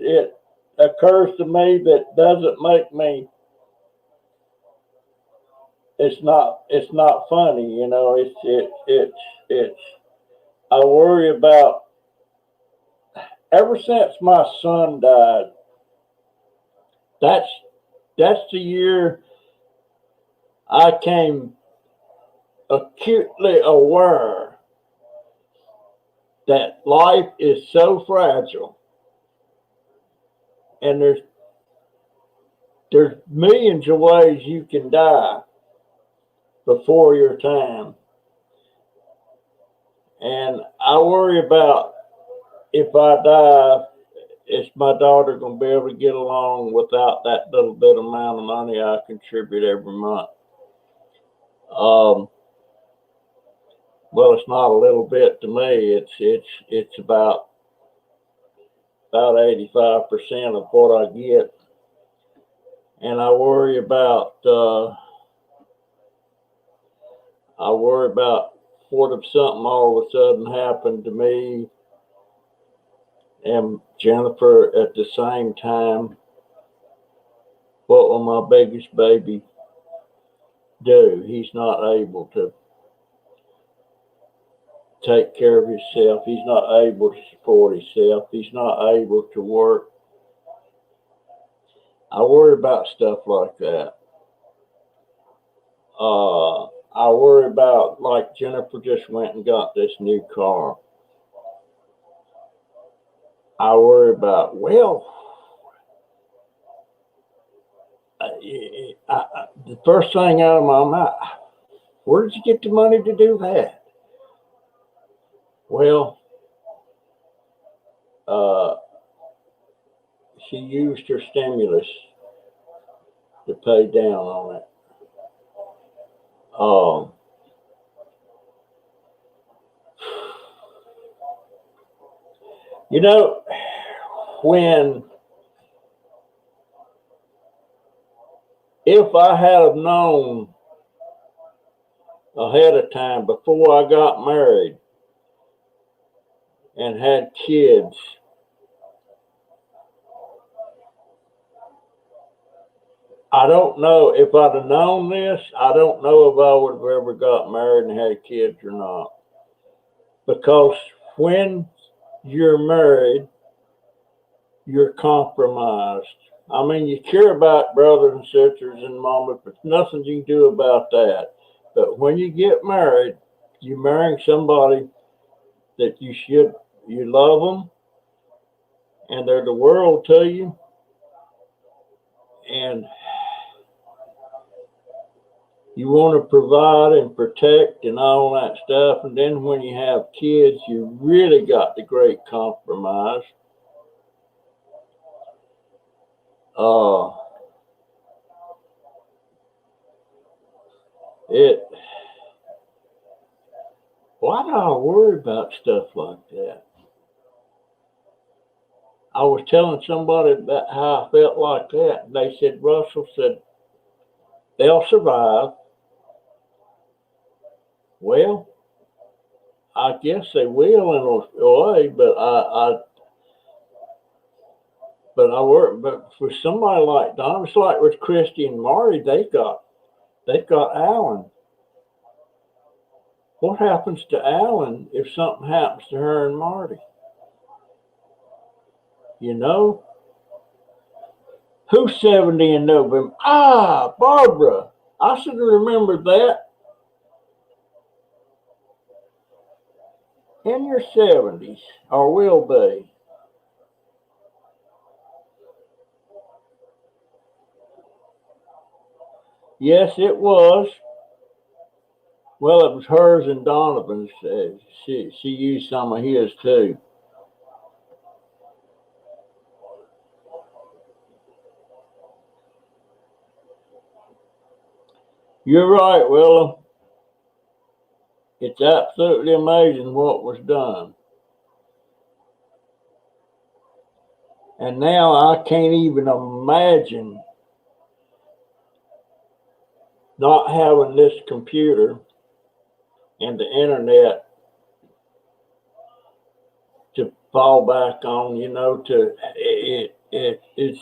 it occurs to me that doesn't make me. It's not funny, it's. I worry about ever since my son died. That's that's the year I came acutely aware that life is so fragile, and there's millions of ways you can die before your time. And I worry about if I die, is my daughter going to be able to get along without that little bit amount of money I contribute every month? Well, it's not a little bit to me. It's about 85% of what I get, and I worry about what if something all of a sudden happened to me and Jennifer at the same time. What will my biggest baby do? He's not able to take care of himself. He's not able to support himself. He's not able to work. I worry about stuff like that. I worry about, like, Jennifer just went and got this new car. I worry about, the first thing out of my mouth, where did you get the money to do that? Well, she used her stimulus to pay down on it. You know, when if I had have known ahead of time before I got married and had kids, I don't know if I'd have known this. I don't know if I would have ever got married and had kids or not. Because when you're married, you're compromised. I mean, you care about brothers and sisters and mama, but nothing you can do about that. But when you get married, you're marrying somebody that you love them, and they're the world to you. And you want to provide and protect and all that stuff. And then when you have kids, you really got the great compromise. Why do I worry about stuff like that? I was telling somebody about how I felt like that, and they said, Russell said, they'll survive. Well, I guess they will in a way, but I work. But for somebody like Don, it's like with Christy and Marty, they've got Alan. What happens to Alan if something happens to her and Marty? You know, who's 70 in November? Ah, Barbara. I should have remembered that. In your 70s, or will be. Yes, it was. Well, it was hers and Donovan's. She used some of his too. You're right, Willa. It's absolutely amazing what was done. And now I can't even imagine not having this computer and the internet to fall back on, it's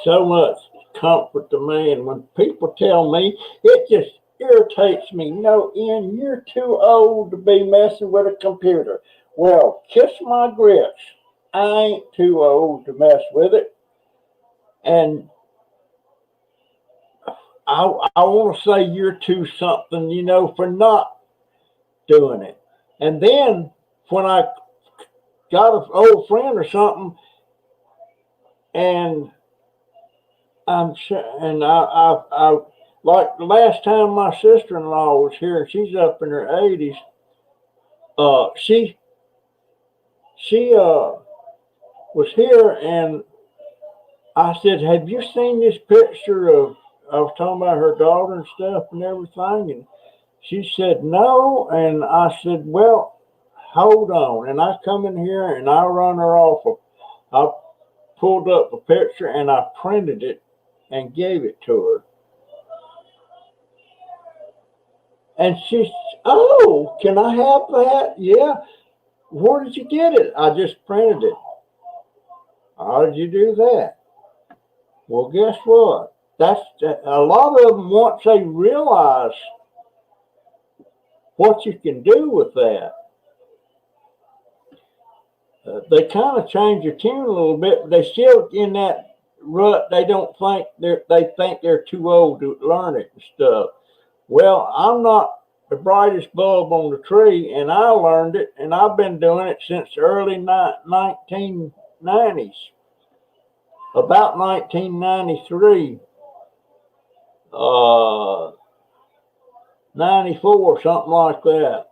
so much comfort to me. And when people tell me, it just irritates me no end. You're too old to be messing with a computer. Well, kiss my grits. I ain't too old to mess with it. And I want to say you're too something, for not doing it. And then when I got an old friend or something, and I like the last time my sister-in-law was here, and she's up in her 80s. She was here, and I said, "Have you seen this picture of?" I was talking about her daughter and stuff and everything, and she said no, and I said, "Well, hold on." And I come in here and I run her off. I pulled up a picture and I printed it and gave it to her. And she said, "Oh, can I have that?" "Yeah." "Where did you get it?" "I just printed it." "How did you do that?" Well, guess what? That's a lot of them, once they realize what you can do with that, they kind of change their tune a little bit, but they still in that rut. They don't think they think they're too old to learn it and stuff. Well, I'm not the brightest bulb on the tree, and I learned it, and I've been doing it since the early 1990s. About 1993, 94, something like that.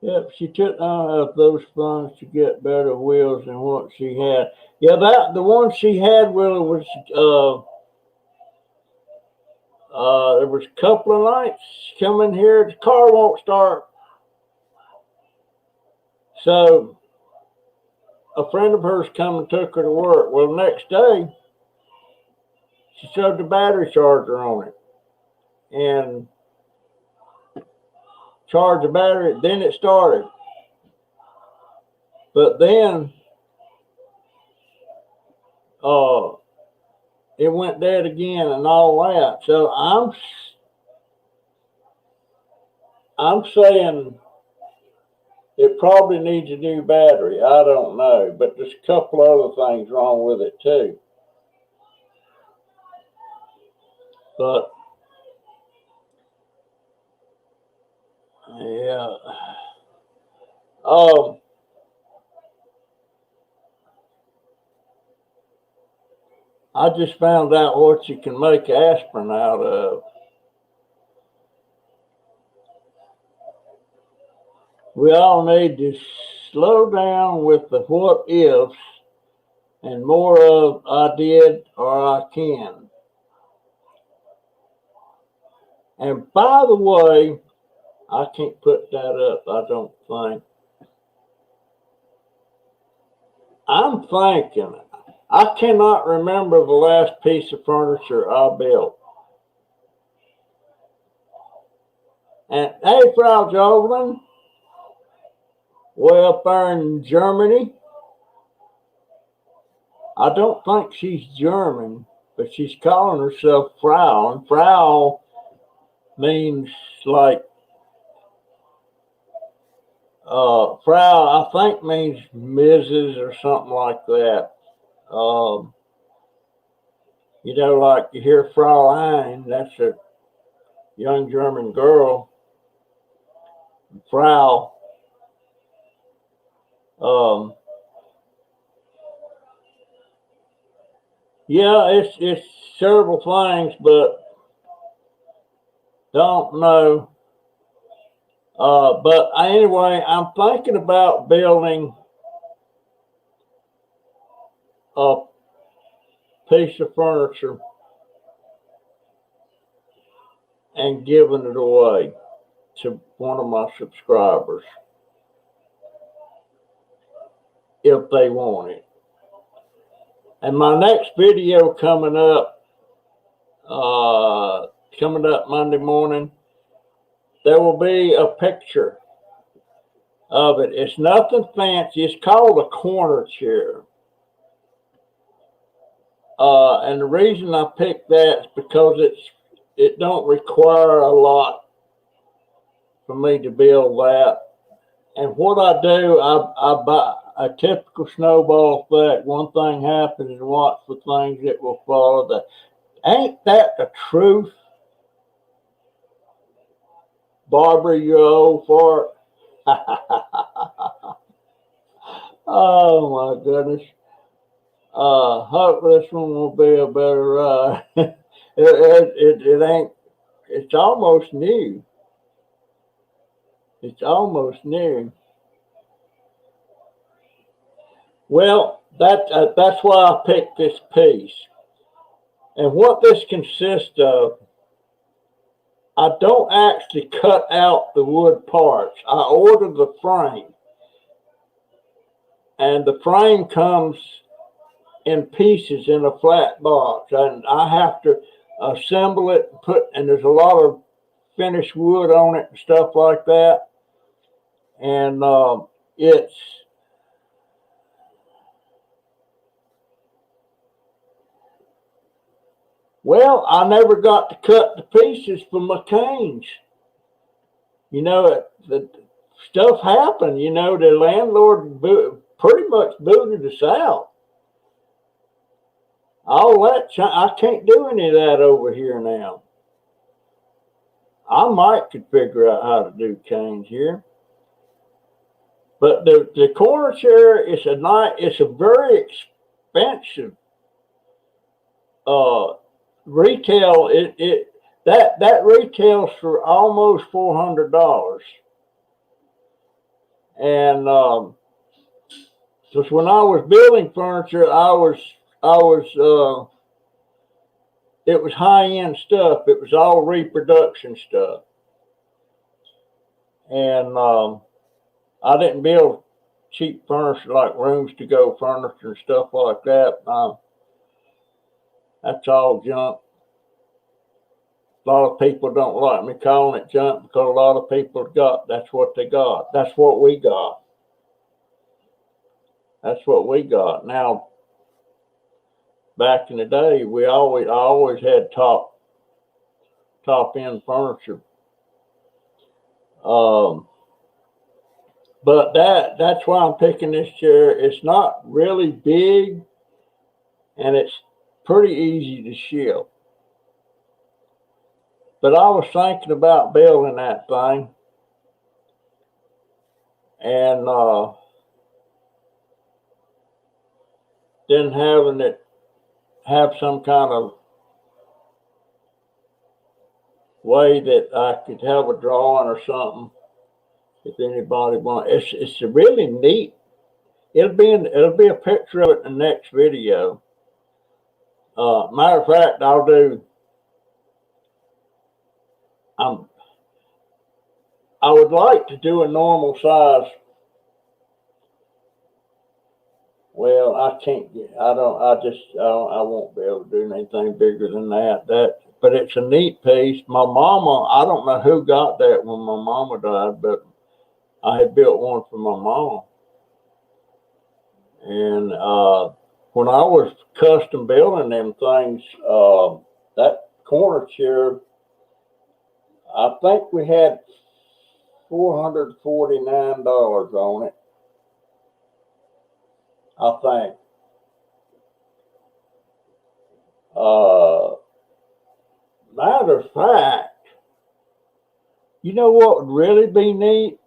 Yep, she took those funds to get better wheels than what she had. Yeah, the one she had, Willie, was there was a couple of nights coming here, the car won't start. So a friend of hers come and took her to work. Well, the next day, she shoved the battery charger on it and charged the battery. Then it started. But then it went dead again and all that. So I'm saying it probably needs a new battery. I don't know, but there's a couple other things wrong with it too. But yeah, I just found out what you can make aspirin out of. We all need to slow down with the what ifs and more of I did or I can. And by the way, I can't put that up, I don't think. I'm thinking, I cannot remember the last piece of furniture I built. And hey, Frau Jolin, way up there in Germany. I don't think she's German, but she's calling herself Frau, and Frau means like Frau, I think means Mrs. or something like that. Um, like you hear Fraulein, that's a young German girl. Frau, um, yeah, it's several things, but don't know. But anyway, I'm thinking about building a piece of furniture and giving it away to one of my subscribers if they want it. And my next video coming up Monday morning, there will be a picture of it. It's nothing fancy. It's called a corner chair. And the reason I picked that is because it don't require a lot for me to build that. And what I do, I buy a typical snowball effect. One thing happens and watch for things that will follow that. Ain't that the truth? Barbara, you old fart. Oh my goodness. Hope this one will be a better ride. It ain't, it's almost new. It's almost new. Well, that's why I picked this piece. And what this consists of, I don't actually cut out the wood parts. I order the frame. And the frame comes in pieces in a flat box. And I have to assemble it, and there's a lot of finished wood on it and stuff like that. And it's well, I never got to cut the pieces for my canes. The stuff happened. The landlord pretty much booted us out. All that, I can't do any of that over here now. I might could figure out how to do canes here. But the corner chair is it's a very expensive retail. That retails for almost $400. And just when I was building furniture, it was high-end stuff. It was all reproduction stuff. And I didn't build cheap furniture like rooms to go furniture and stuff like that. That's all junk. A lot of people don't like me calling it junk because a lot of people that's what they got. That's what we got. That's what we got. Now, back in the day, I always had top end furniture. But that's why I'm picking this chair. It's not really big, and it's pretty easy to ship. But I was thinking about building that thing, and then having it have some kind of way that I could have a drawing or something. If anybody wants, it's a really neat. It'll be a picture of it in the next video. Matter of fact, I would like to do a normal size. Well, I won't be able to do anything bigger than that. but it's a neat piece. My mama, I don't know who got that when my mama died, but I had built one for my mom. And when I was custom building them things, that corner chair, I think we had $449 on it. I think. Matter of fact, you know what would really be neat?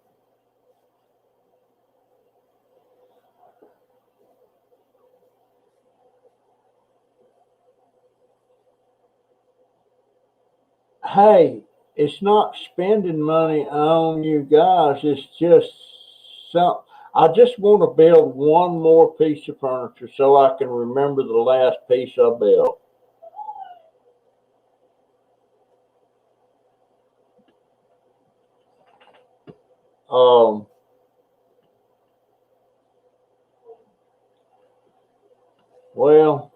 Hey, it's not spending money on you guys. It's just some. I just want to build one more piece of furniture so I can remember the last piece I built. Um, well,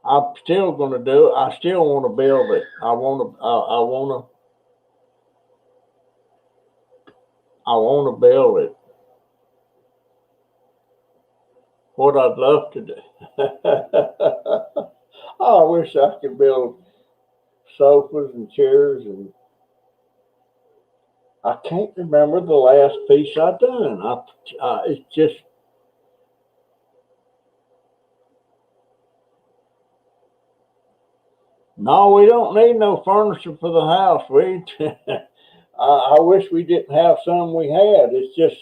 I'm still going to do it. I still want to build it. I want to build it. What I'd love to do. I wish I could build sofas and chairs, and I can't remember the last piece I done. It's just no. We don't need no furniture for the house. I wish we didn't have some we had. It's just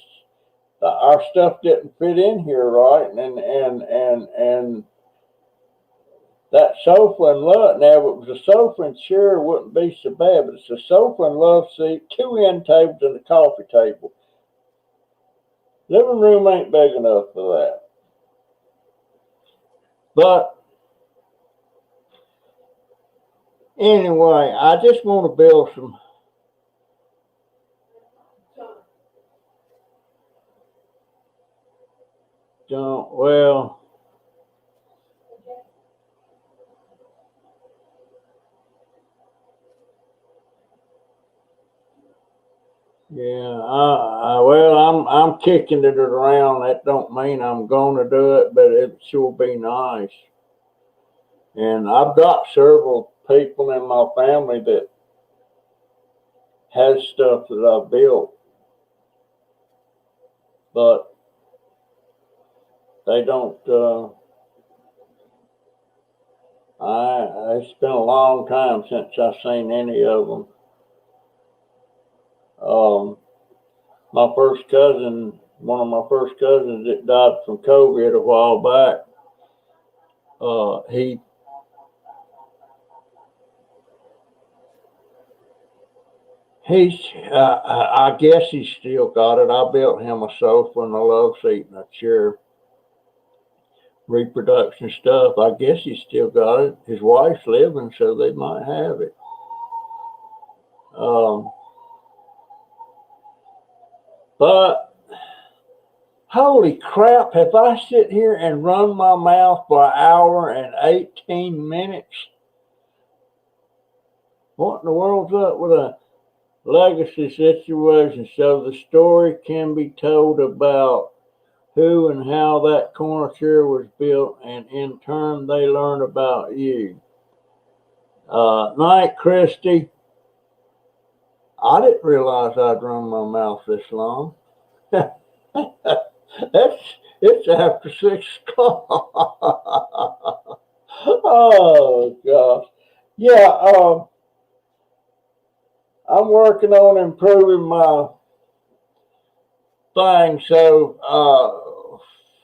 our stuff didn't fit in here right, and that sofa and love. Now, if it was a sofa and chair, it wouldn't be so bad. But it's a sofa and love seat, two end tables, and a coffee table. Living room ain't big enough for that. But anyway, I just want to build some. Well, yeah. I'm kicking it around. That don't mean I'm gonna do it, but it sure be nice. And I've got several people in my family that has stuff that I've built, but they don't. It's been a long time since I've seen any of them. My first cousin, one of my first cousins that died from COVID a while back, he's, I guess he's still got it. I built him a sofa and a love seat and a chair, reproduction stuff. I guess he's still got it. His wife's living, so they might have it. But holy crap, if I sit here and run my mouth for an hour and 18 minutes, what in the world's up with a legacy situation? So the story can be told about who and how that corner chair was built, and in turn they learn about you. Night, Christy. I didn't realize I'd run my mouth this long. It's after 6 o'clock. Oh gosh. Yeah, I'm working on improving my thing. So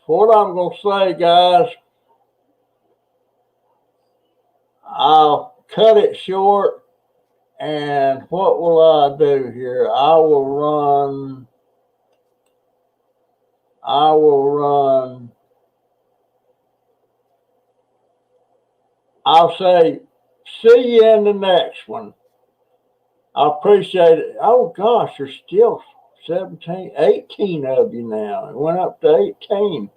what I'm gonna say, guys, I'll cut it short. And what will I do here? I will run. I'll say, see you in the next one. I appreciate it. Oh gosh, there's still 17, 18 of you now. It went up to 18.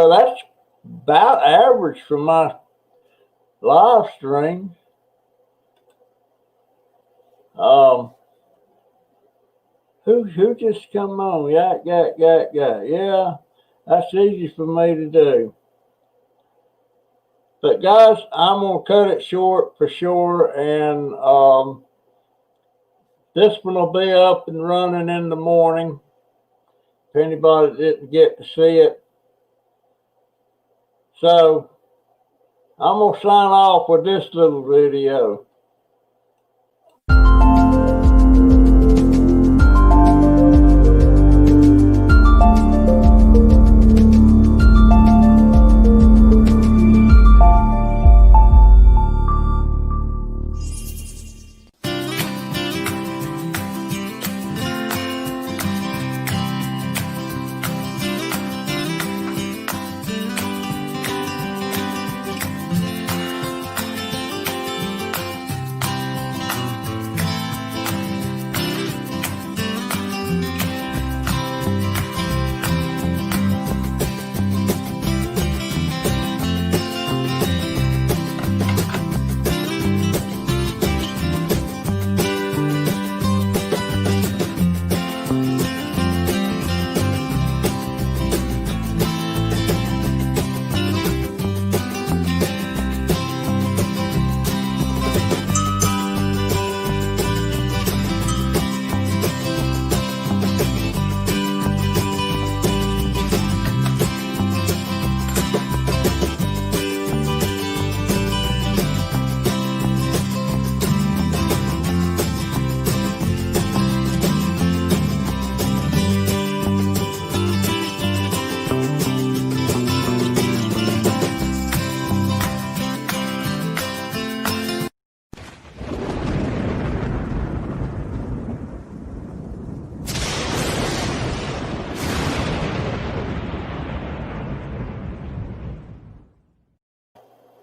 that's about average for my live stream. Who just come on? Yak. Yeah, that's easy for me to do. But guys, I'm gonna cut it short for sure, and this one will be up and running in the morning. If anybody didn't get to see it, so I'm gonna sign off with this little video.